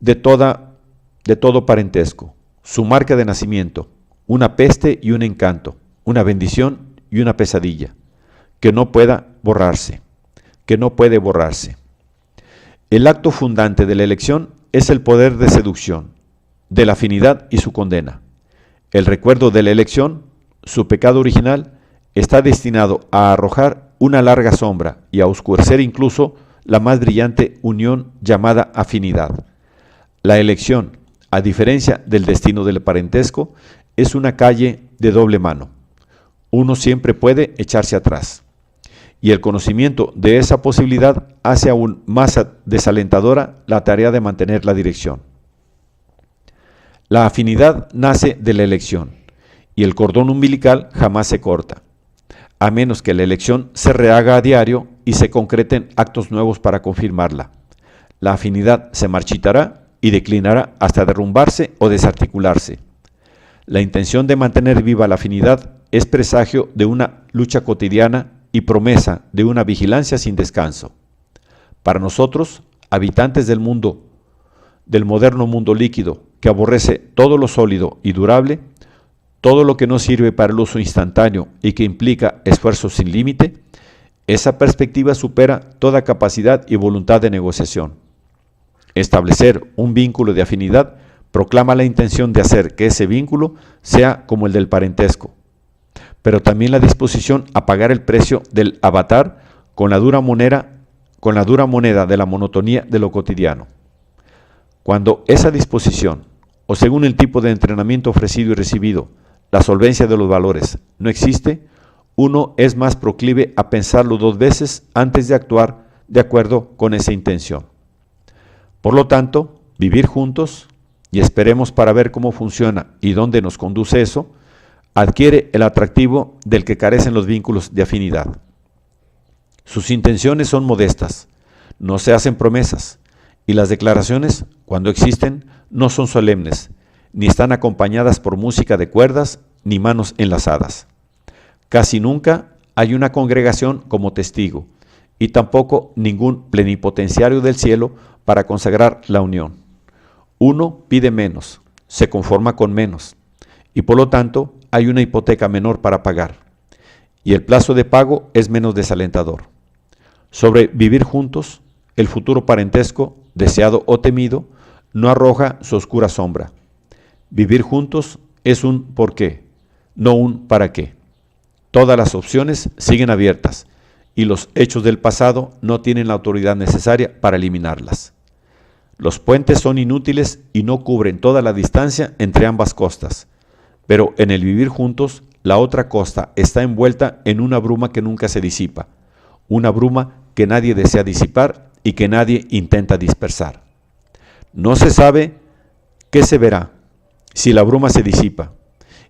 de todo parentesco, su marca de nacimiento, una peste y un encanto, una bendición y una pesadilla, que no puede borrarse. El acto fundante de la elección es el poder de seducción, de la afinidad y su condena. El recuerdo de la elección, su pecado original, está destinado a arrojar una larga sombra y a oscurecer incluso la más brillante unión llamada afinidad. La elección, a diferencia del destino del parentesco, es una calle de doble mano. Uno siempre puede echarse atrás. Y el conocimiento de esa posibilidad hace aún más desalentadora la tarea de mantener la dirección. La afinidad nace de la elección, y el cordón umbilical jamás se corta, a menos que la elección se rehaga a diario y se concreten actos nuevos para confirmarla. La afinidad se marchitará y declinará hasta derrumbarse o desarticularse. La intención de mantener viva la afinidad es presagio de una lucha cotidiana y promesa de una vigilancia sin descanso. Para nosotros, habitantes del mundo, del moderno mundo líquido, que aborrece todo lo sólido y durable, todo lo que no sirve para el uso instantáneo y que implica esfuerzo sin límite, esa perspectiva supera toda capacidad y voluntad de negociación. Establecer un vínculo de afinidad proclama la intención de hacer que ese vínculo sea como el del parentesco, pero también la disposición a pagar el precio del avatar con la dura moneda de la monotonía de lo cotidiano. Cuando esa disposición, o según el tipo de entrenamiento ofrecido y recibido, la solvencia de los valores no existe, uno es más proclive a pensarlo 2 veces antes de actuar de acuerdo con esa intención. Por lo tanto, vivir juntos, y esperemos para ver cómo funciona y dónde nos conduce eso, adquiere el atractivo del que carecen los vínculos de afinidad. Sus intenciones son modestas, no se hacen promesas, y las declaraciones, cuando existen, no son solemnes, ni están acompañadas por música de cuerdas ni manos enlazadas. Casi nunca hay una congregación como testigo, y tampoco ningún plenipotenciario del cielo para consagrar la unión. Uno pide menos, se conforma con menos, y por lo tanto hay una hipoteca menor para pagar, y el plazo de pago es menos desalentador. Sobre vivir juntos, el futuro parentesco, deseado o temido, no arroja su oscura sombra. Vivir juntos es un por qué, no un para qué. Todas las opciones siguen abiertas y los hechos del pasado no tienen la autoridad necesaria para eliminarlas. Los puentes son inútiles y no cubren toda la distancia entre ambas costas, pero en el vivir juntos, la otra costa está envuelta en una bruma que nunca se disipa, una bruma que nadie desea disipar y que nadie intenta dispersar. No se sabe qué se verá si la bruma se disipa,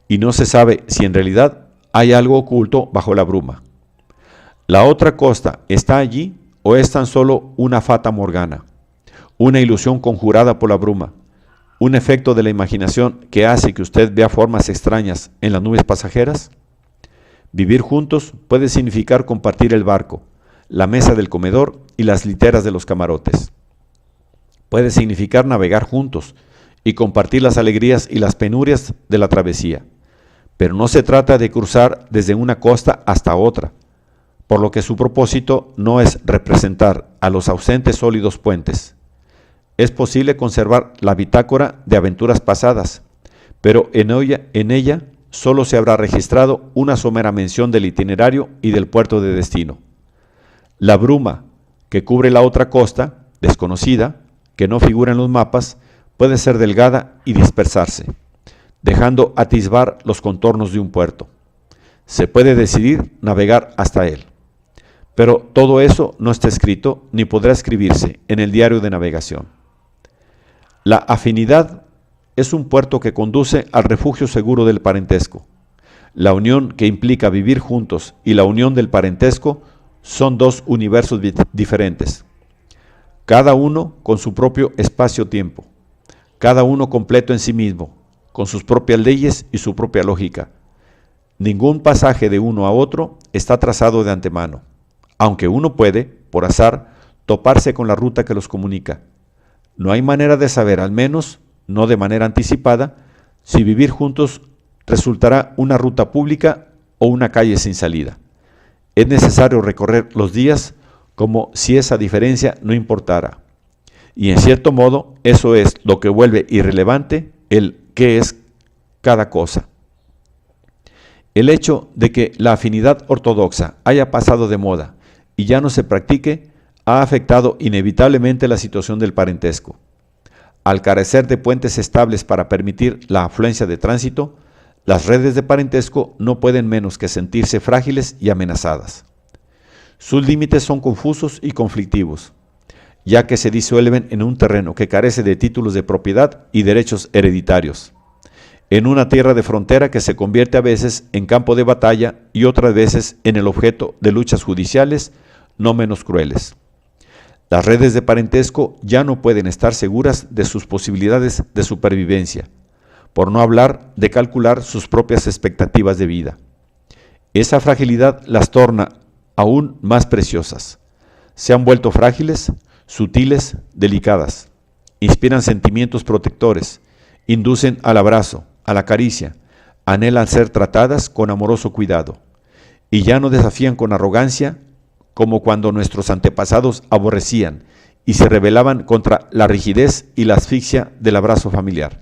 y no se sabe si en realidad hay algo oculto bajo la bruma. ¿La otra costa está allí o es tan solo una fata morgana, una ilusión conjurada por la bruma, un efecto de la imaginación que hace que usted vea formas extrañas en las nubes pasajeras? Vivir juntos puede significar compartir el barco, la mesa del comedor y las literas de los camarotes. Puede significar navegar juntos y compartir las alegrías y las penurias de la travesía. Pero no se trata de cruzar desde una costa hasta otra, por lo que su propósito no es representar a los ausentes sólidos puentes. Es posible conservar la bitácora de aventuras pasadas, pero en ella solo se habrá registrado una somera mención del itinerario y del puerto de destino. La bruma que cubre la otra costa, desconocida, que no figura en los mapas, puede ser delgada y dispersarse, dejando atisbar los contornos de un puerto. Se puede decidir navegar hasta él. Pero todo eso no está escrito ni podrá escribirse en el diario de navegación. La afinidad es un puerto que conduce al refugio seguro del parentesco. La unión que implica vivir juntos y la unión del parentesco son 2 universos diferentes, cada uno con su propio espacio-tiempo, cada uno completo en sí mismo, con sus propias leyes y su propia lógica. Ningún pasaje de uno a otro está trazado de antemano, aunque uno puede, por azar, toparse con la ruta que los comunica. No hay manera de saber, al menos no de manera anticipada, si vivir juntos resultará una ruta pública o una calle sin salida. Es necesario recorrer los días como si esa diferencia no importara. Y en cierto modo, eso es lo que vuelve irrelevante el qué es cada cosa. El hecho de que la afinidad ortodoxa haya pasado de moda y ya no se practique ha afectado inevitablemente la situación del parentesco. Al carecer de puentes estables para permitir la afluencia de tránsito, las redes de parentesco no pueden menos que sentirse frágiles y amenazadas. Sus límites son confusos y conflictivos, ya que se disuelven en un terreno que carece de títulos de propiedad y derechos hereditarios, en una tierra de frontera que se convierte a veces en campo de batalla y otras veces en el objeto de luchas judiciales, no menos crueles. Las redes de parentesco ya no pueden estar seguras de sus posibilidades de supervivencia, por no hablar de calcular sus propias expectativas de vida. Esa fragilidad las torna aún más preciosas. Se han vuelto frágiles, sutiles, delicadas. Inspiran sentimientos protectores, inducen al abrazo, a la caricia, anhelan ser tratadas con amoroso cuidado, y ya no desafían con arrogancia como cuando nuestros antepasados aborrecían y se rebelaban contra la rigidez y la asfixia del abrazo familiar.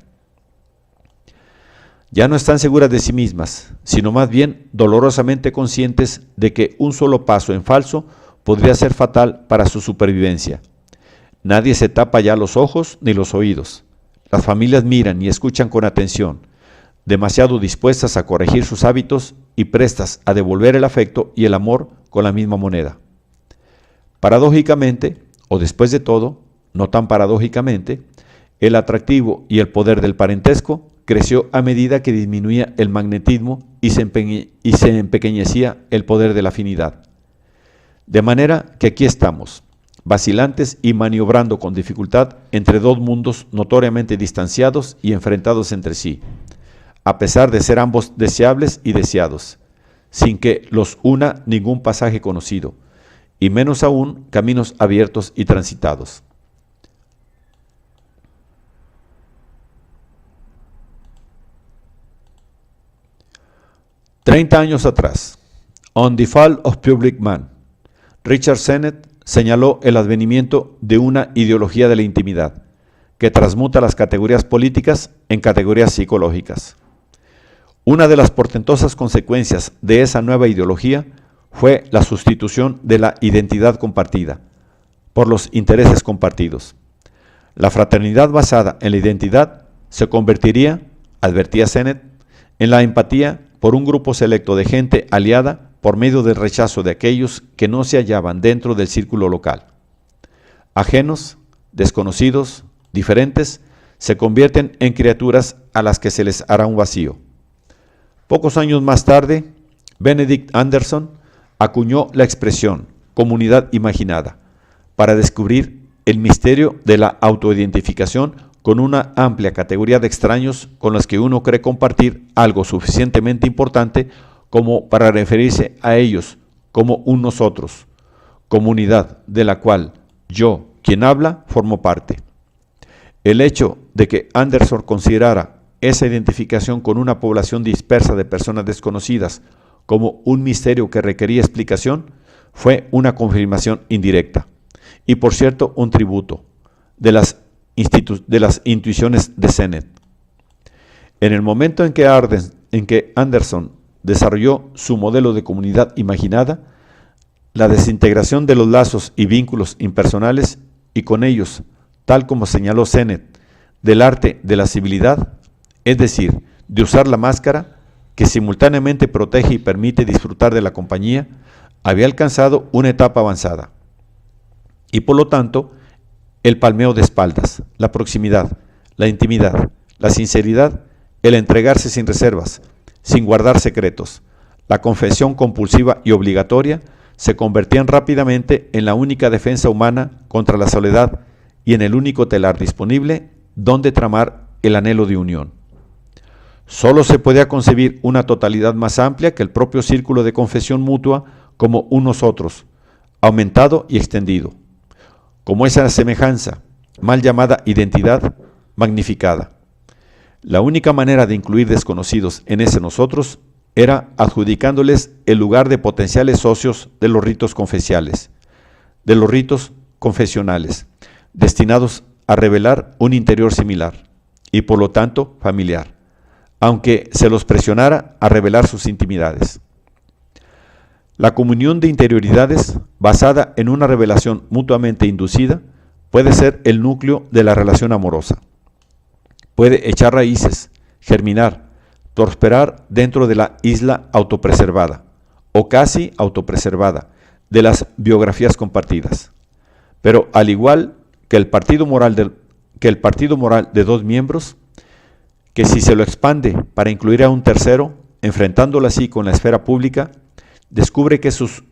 Ya no están seguras de sí mismas, sino más bien dolorosamente conscientes de que un solo paso en falso podría ser fatal para su supervivencia. Nadie se tapa ya los ojos ni los oídos. Las familias miran y escuchan con atención, demasiado dispuestas a corregir sus hábitos y prestas a devolver el afecto y el amor con la misma moneda. Paradójicamente, o después de todo, no tan paradójicamente, el atractivo y el poder del parentesco creció a medida que disminuía el magnetismo y se empequeñecía el poder de la afinidad. De manera que aquí estamos, vacilantes y maniobrando con dificultad entre dos mundos notoriamente distanciados y enfrentados entre sí, a pesar de ser ambos deseables y deseados, sin que los una ningún pasaje conocido, y menos aún caminos abiertos y transitados. Treinta años atrás, On the Fall of Public Man, Richard Sennett señaló el advenimiento de una ideología de la intimidad que transmuta las categorías políticas en categorías psicológicas. Una de las portentosas consecuencias de esa nueva ideología fue la sustitución de la identidad compartida por los intereses compartidos. La fraternidad basada en la identidad se convertiría, advertía Sennett, en la empatía por un grupo selecto de gente aliada por medio del rechazo de aquellos que no se hallaban dentro del círculo local. Ajenos, desconocidos, diferentes, se convierten en criaturas a las que se les hará un vacío. Pocos años más tarde, Benedict Anderson acuñó la expresión comunidad imaginada para descubrir el misterio de la autoidentificación con una amplia categoría de extraños con los que uno cree compartir algo suficientemente importante como para referirse a ellos como un nosotros, comunidad de la cual yo, quien habla, formo parte. El hecho de que Anderson considerara esa identificación con una población dispersa de personas desconocidas como un misterio que requería explicación fue una confirmación indirecta y, por cierto, un tributo de las intuiciones de Sennett. En el momento en que Anderson desarrolló su modelo de comunidad imaginada, la desintegración de los lazos y vínculos impersonales y con ellos, tal como señaló Sennett, del arte de la civilidad, es decir, de usar la máscara que simultáneamente protege y permite disfrutar de la compañía, había alcanzado una etapa avanzada. Y por lo tanto, el palmeo de espaldas, la proximidad, la intimidad, la sinceridad, el entregarse sin reservas, sin guardar secretos, la confesión compulsiva y obligatoria se convertían rápidamente en la única defensa humana contra la soledad y en el único telar disponible donde tramar el anhelo de unión. Solo se podía concebir una totalidad más amplia que el propio círculo de confesión mutua como un nosotros, aumentado y extendido, como esa semejanza, mal llamada identidad, magnificada. La única manera de incluir desconocidos en ese nosotros era adjudicándoles el lugar de potenciales socios de los ritos confesionales, destinados a revelar un interior similar y por lo tanto familiar, aunque se los presionara a revelar sus intimidades. La comunión de interioridades, basada en una revelación mutuamente inducida, puede ser el núcleo de la relación amorosa. Puede echar raíces, germinar, prosperar dentro de la isla autopreservada, o casi autopreservada, de las biografías compartidas. Pero al igual que el partido moral de dos miembros, que si se lo expande para incluir a un tercero, enfrentándolo así con la esfera pública, descubre que sus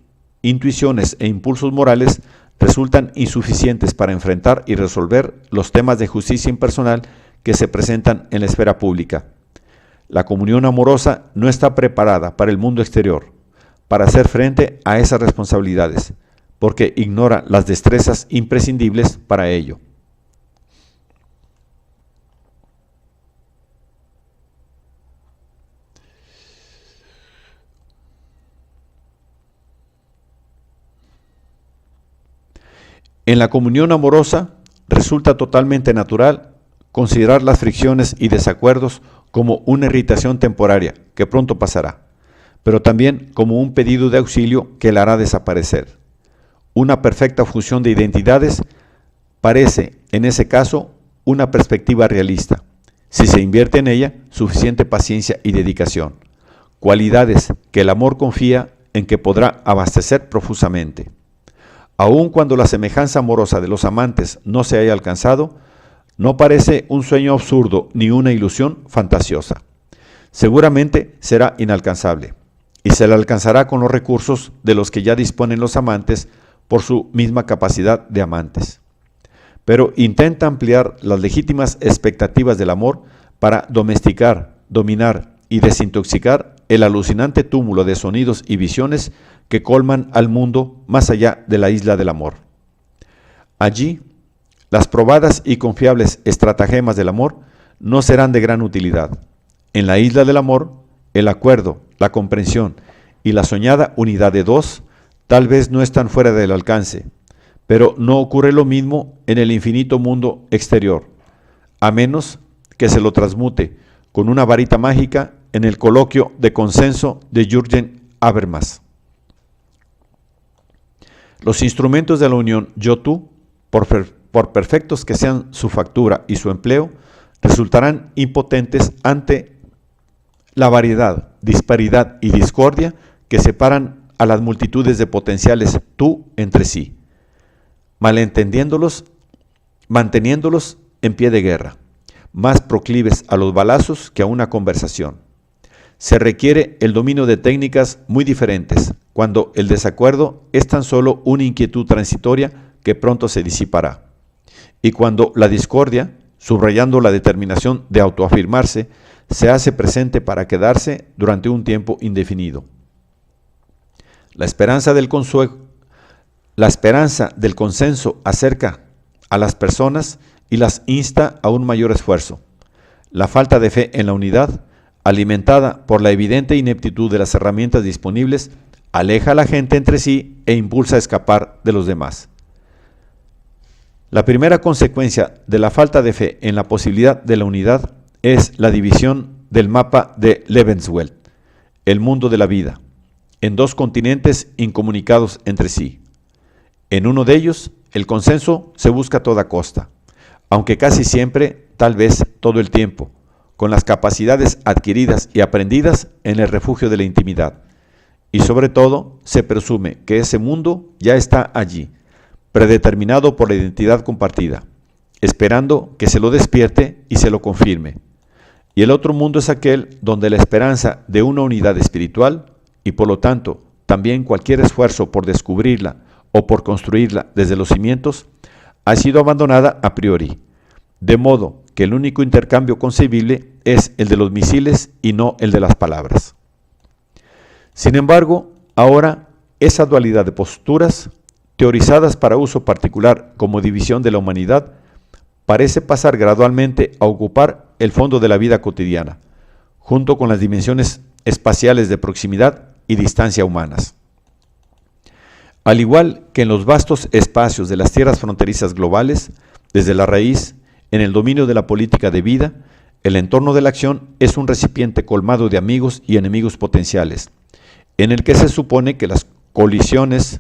intuiciones e impulsos morales resultan insuficientes para enfrentar y resolver los temas de justicia impersonal que se presentan en la esfera pública. La comunión amorosa no está preparada para el mundo exterior, para hacer frente a esas responsabilidades, porque ignora las destrezas imprescindibles para ello. En la comunión amorosa resulta totalmente natural considerar las fricciones y desacuerdos como una irritación temporaria que pronto pasará, pero también como un pedido de auxilio que la hará desaparecer. Una perfecta fusión de identidades parece, en ese caso, una perspectiva realista, si se invierte en ella suficiente paciencia y dedicación, cualidades que el amor confía en que podrá abastecer profusamente. Aun cuando la semejanza amorosa de los amantes no se haya alcanzado, no parece un sueño absurdo ni una ilusión fantasiosa. Seguramente será inalcanzable, y se la alcanzará con los recursos de los que ya disponen los amantes por su misma capacidad de amantes. Pero intenta ampliar las legítimas expectativas del amor para domesticar, dominar y desintoxicar el alucinante túmulo de sonidos y visiones que colman al mundo más allá de la isla del amor. Allí, las probadas y confiables estratagemas del amor no serán de gran utilidad. En la isla del amor, el acuerdo, la comprensión y la soñada unidad de dos tal vez no están fuera del alcance, pero no ocurre lo mismo en el infinito mundo exterior, a menos que se lo transmute con una varita mágica en el coloquio de consenso de Jürgen Habermas. Los instrumentos de la unión yo-tú, por perfectos que sean su factura y su empleo, resultarán impotentes ante la variedad, disparidad y discordia que separan a las multitudes de potenciales tú entre sí, manteniéndolos en pie de guerra, más proclives a los balazos que a una conversación. Se requiere el dominio de técnicas muy diferentes, cuando el desacuerdo es tan solo una inquietud transitoria que pronto se disipará, y cuando la discordia, subrayando la determinación de autoafirmarse, se hace presente para quedarse durante un tiempo indefinido. La esperanza del consenso acerca a las personas y las insta a un mayor esfuerzo. La falta de fe en la unidad, alimentada por la evidente ineptitud de las herramientas disponibles, aleja a la gente entre sí e impulsa a escapar de los demás. La primera consecuencia de la falta de fe en la posibilidad de la unidad es la división del mapa de Lebenswelt, el mundo de la vida, en dos continentes incomunicados entre sí. En uno de ellos, el consenso se busca a toda costa, aunque casi siempre, tal vez todo el tiempo, con las capacidades adquiridas y aprendidas en el refugio de la intimidad. Y sobre todo, se presume que ese mundo ya está allí, predeterminado por la identidad compartida, esperando que se lo despierte y se lo confirme. Y el otro mundo es aquel donde la esperanza de una unidad espiritual, y por lo tanto también cualquier esfuerzo por descubrirla o por construirla desde los cimientos, ha sido abandonada a priori, de modo que el único intercambio concebible es el de los misiles y no el de las palabras. Sin embargo, ahora esa dualidad de posturas, teorizadas para uso particular como división de la humanidad, parece pasar gradualmente a ocupar el fondo de la vida cotidiana, junto con las dimensiones espaciales de proximidad y distancia humanas. Al igual que en los vastos espacios de las tierras fronterizas globales, desde la raíz, en el dominio de la política de vida, el entorno de la acción es un recipiente colmado de amigos y enemigos potenciales, en el que se supone que las coaliciones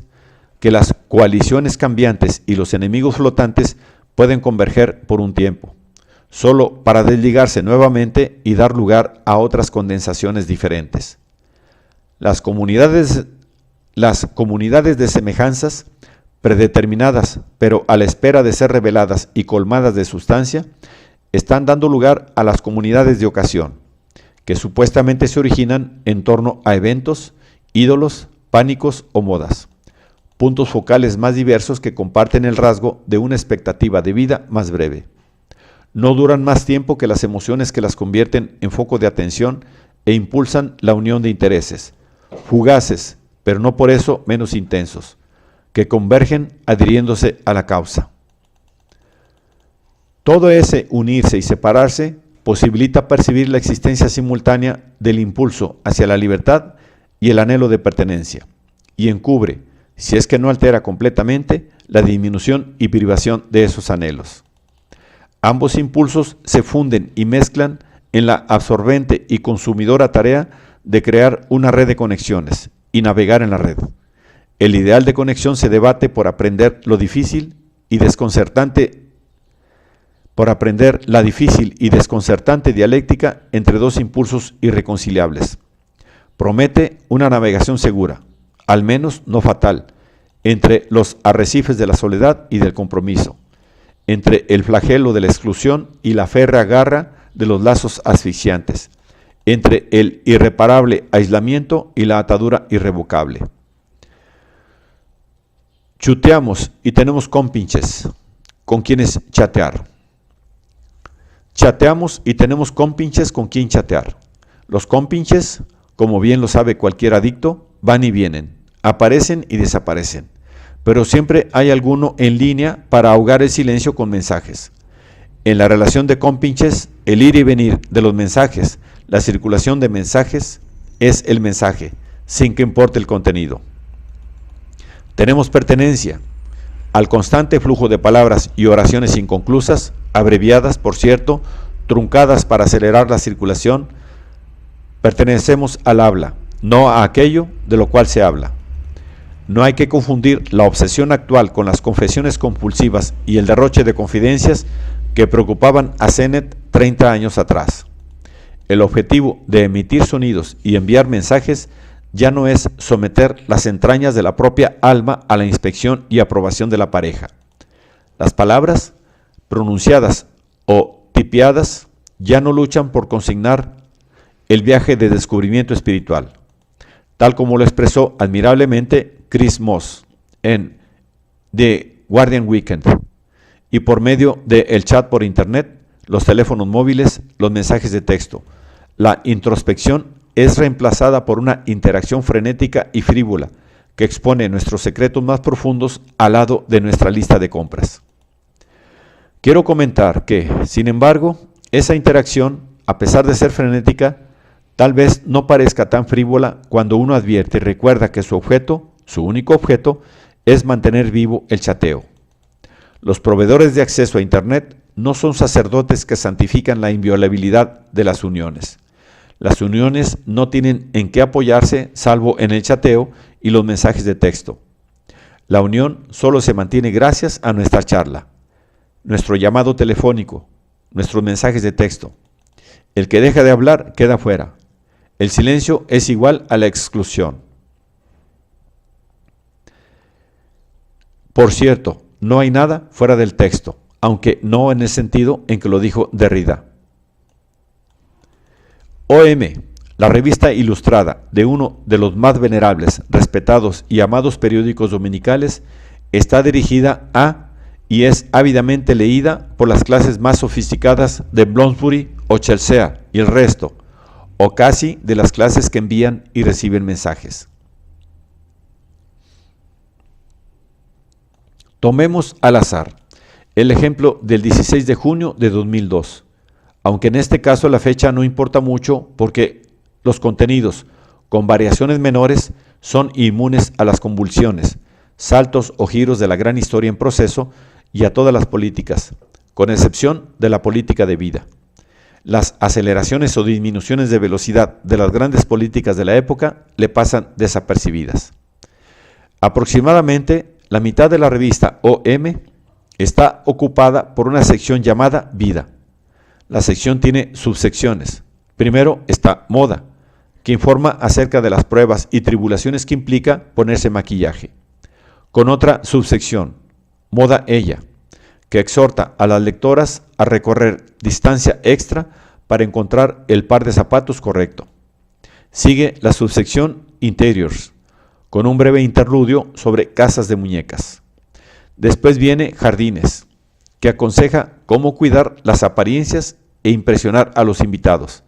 cambiantes y los enemigos flotantes pueden converger por un tiempo, solo para desligarse nuevamente y dar lugar a otras condensaciones diferentes. Las comunidades de semejanzas, predeterminadas, pero a la espera de ser reveladas y colmadas de sustancia, están dando lugar a las comunidades de ocasión, que supuestamente se originan en torno a eventos, ídolos, pánicos o modas, puntos focales más diversos que comparten el rasgo de una expectativa de vida más breve. No duran más tiempo que las emociones que las convierten en foco de atención e impulsan la unión de intereses, fugaces, pero no por eso menos intensos, que convergen adhiriéndose a la causa. Todo ese unirse y separarse posibilita percibir la existencia simultánea del impulso hacia la libertad y el anhelo de pertenencia, y encubre, si es que no altera completamente, la disminución y privación de esos anhelos. Ambos impulsos se funden y mezclan en la absorbente y consumidora tarea de crear una red de conexiones y navegar en la red. El ideal de conexión se debate por aprender lo difícil y desconcertante, por aprender la difícil y desconcertante dialéctica entre dos impulsos irreconciliables. Promete una navegación segura, al menos no fatal, entre los arrecifes de la soledad y del compromiso, entre el flagelo de la exclusión y la férrea garra de los lazos asfixiantes, entre el irreparable aislamiento y la atadura irrevocable. Chuteamos y tenemos compinches con quienes chatear. Chateamos y tenemos compinches con quien chatear. Los compinches, como bien lo sabe cualquier adicto, van y vienen, aparecen y desaparecen, pero siempre hay alguno en línea para ahogar el silencio con mensajes. En la relación de compinches, el ir y venir de los mensajes, la circulación de mensajes, es el mensaje, sin que importe el contenido. Tenemos pertenencia al constante flujo de palabras y oraciones inconclusas, abreviadas, por cierto, truncadas para acelerar la circulación. Pertenecemos al habla, no a aquello de lo cual se habla. No hay que confundir la obsesión actual con las confesiones compulsivas y el derroche de confidencias que preocupaban a Sennett 30 años atrás. El objetivo de emitir sonidos y enviar mensajes ya no es someter las entrañas de la propia alma a la inspección y aprobación de la pareja. Las palabras, pronunciadas o tipeadas, ya no luchan por consignar el viaje de descubrimiento espiritual, tal como lo expresó admirablemente Chris Moss en The Guardian Weekend, y por medio del chat por internet, los teléfonos móviles, los mensajes de texto. La introspección es reemplazada por una interacción frenética y frívola que expone nuestros secretos más profundos al lado de nuestra lista de compras. Quiero comentar que, sin embargo, esa interacción, a pesar de ser frenética, tal vez no parezca tan frívola cuando uno advierte y recuerda que su único objeto, es mantener vivo el chateo. Los proveedores de acceso a Internet no son sacerdotes que santifican la inviolabilidad de las uniones. Las uniones no tienen en qué apoyarse salvo en el chateo y los mensajes de texto. La unión solo se mantiene gracias a nuestra charla, nuestro llamado telefónico, nuestros mensajes de texto. El que deja de hablar queda fuera. El silencio es igual a la exclusión. Por cierto, no hay nada fuera del texto, aunque no en el sentido en que lo dijo Derrida. OM, la revista ilustrada de uno de los más venerables, respetados y amados periódicos dominicales, está dirigida a y es ávidamente leída por las clases más sofisticadas de Bloomsbury o Chelsea y el resto, o casi de las clases que envían y reciben mensajes. Tomemos al azar el ejemplo del 16 de junio de 2002, aunque en este caso la fecha no importa mucho porque los contenidos, con variaciones menores, son inmunes a las convulsiones, saltos o giros de la gran historia en proceso y a todas las políticas, con excepción de la política de vida. Las aceleraciones o disminuciones de velocidad de las grandes políticas de la época le pasan desapercibidas. Aproximadamente la mitad de la revista OM está ocupada por una sección llamada Vida. La sección tiene subsecciones. Primero está Moda, que informa acerca de las pruebas y tribulaciones que implica ponerse maquillaje. Con otra subsección, Moda Ella, que exhorta a las lectoras a recorrer distancia extra para encontrar el par de zapatos correcto. Sigue la subsección Interiors, con un breve interludio sobre casas de muñecas. Después viene Jardines, que aconseja cómo cuidar las apariencias e impresionar a los invitados,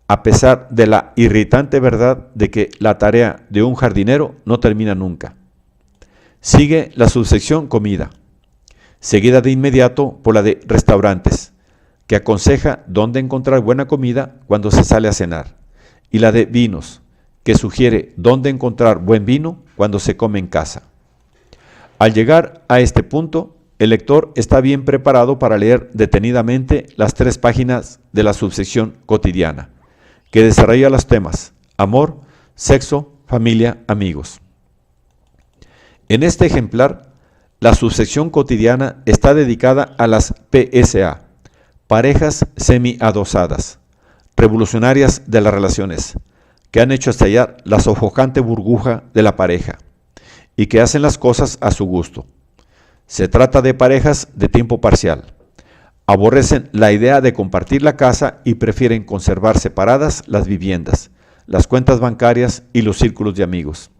a pesar de la irritante verdad de que la tarea de un jardinero no termina nunca. Sigue la subsección Comida, seguida de inmediato por la de Restaurantes, que aconseja dónde encontrar buena comida cuando se sale a cenar, y la de Vinos, que sugiere dónde encontrar buen vino cuando se come en casa. Al llegar a este punto, el lector está bien preparado para leer detenidamente las 3 páginas de la subsección Cotidiana, que desarrolla los temas amor, sexo, familia, amigos. En este ejemplar, la subsección Cotidiana está dedicada a las PSA, parejas semi-adosadas, revolucionarias de las relaciones, que han hecho estallar la sofocante burbuja de la pareja y que hacen las cosas a su gusto. Se trata de parejas de tiempo parcial. Aborrecen la idea de compartir la casa y prefieren conservar separadas las viviendas, las cuentas bancarias y los círculos de amigos,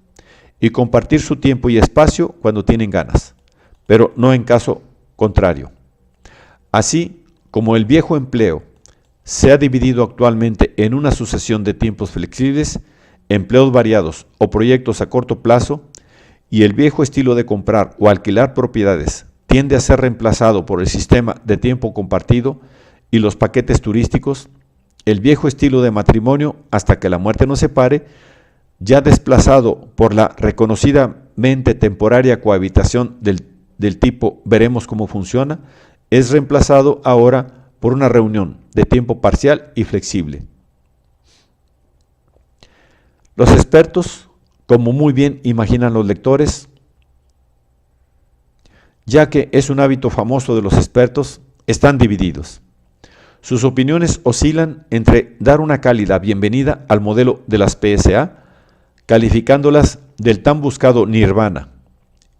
y compartir su tiempo y espacio cuando tienen ganas, pero no en caso contrario. Así como el viejo empleo se ha dividido actualmente en una sucesión de tiempos flexibles, empleos variados o proyectos a corto plazo, y el viejo estilo de comprar o alquilar propiedades tiende a ser reemplazado por el sistema de tiempo compartido y los paquetes turísticos, el viejo estilo de matrimonio hasta que la muerte nos separe, ya desplazado por la reconocidamente temporaria cohabitación del tipo veremos cómo funciona, es reemplazado ahora por una reunión de tiempo parcial y flexible. Los expertos, como muy bien imaginan los lectores, ya que es un hábito famoso de los expertos, están divididos. Sus opiniones oscilan entre dar una cálida bienvenida al modelo de las PSA, calificándolas del tan buscado nirvana,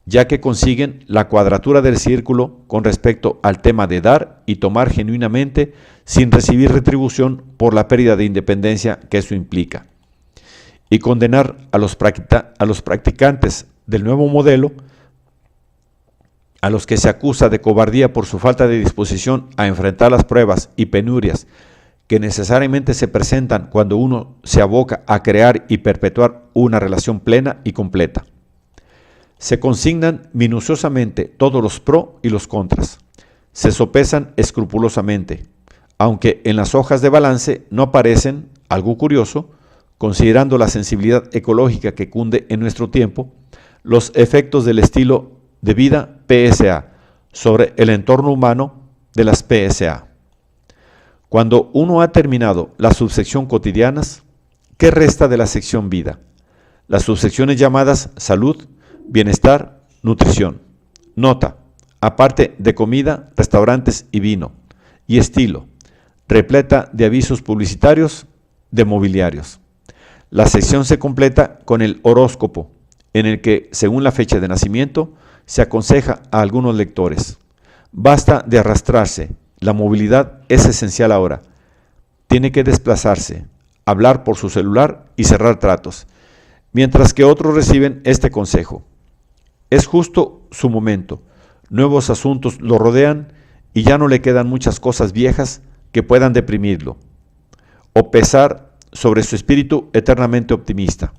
ya que consiguen la cuadratura del círculo con respecto al tema de dar y tomar genuinamente sin recibir retribución por la pérdida de independencia que eso implica, y condenar a los practicantes del nuevo modelo, a los que se acusa de cobardía por su falta de disposición a enfrentar las pruebas y penurias que necesariamente se presentan cuando uno se aboca a crear y perpetuar una relación plena y completa. Se consignan minuciosamente todos los pro y los contras. Se sopesan escrupulosamente, aunque en las hojas de balance no aparecen, algo curioso, considerando la sensibilidad ecológica que cunde en nuestro tiempo, los efectos del estilo de vida PSA sobre el entorno humano de las PSA. Cuando uno ha terminado la subsección cotidianas, ¿qué resta de la sección vida? Las subsecciones llamadas salud, bienestar, nutrición. Nota, aparte de comida, restaurantes y vino. Y estilo, repleta de avisos publicitarios, de mobiliarios. La sección se completa con el horóscopo, en el que, según la fecha de nacimiento, se aconseja a algunos lectores. Basta de arrastrarse, la movilidad es esencial ahora. Tiene que desplazarse, hablar por su celular y cerrar tratos, mientras que otros reciben este consejo. Es justo su momento, nuevos asuntos lo rodean y ya no le quedan muchas cosas viejas que puedan deprimirlo o pesar sobre su espíritu eternamente optimista.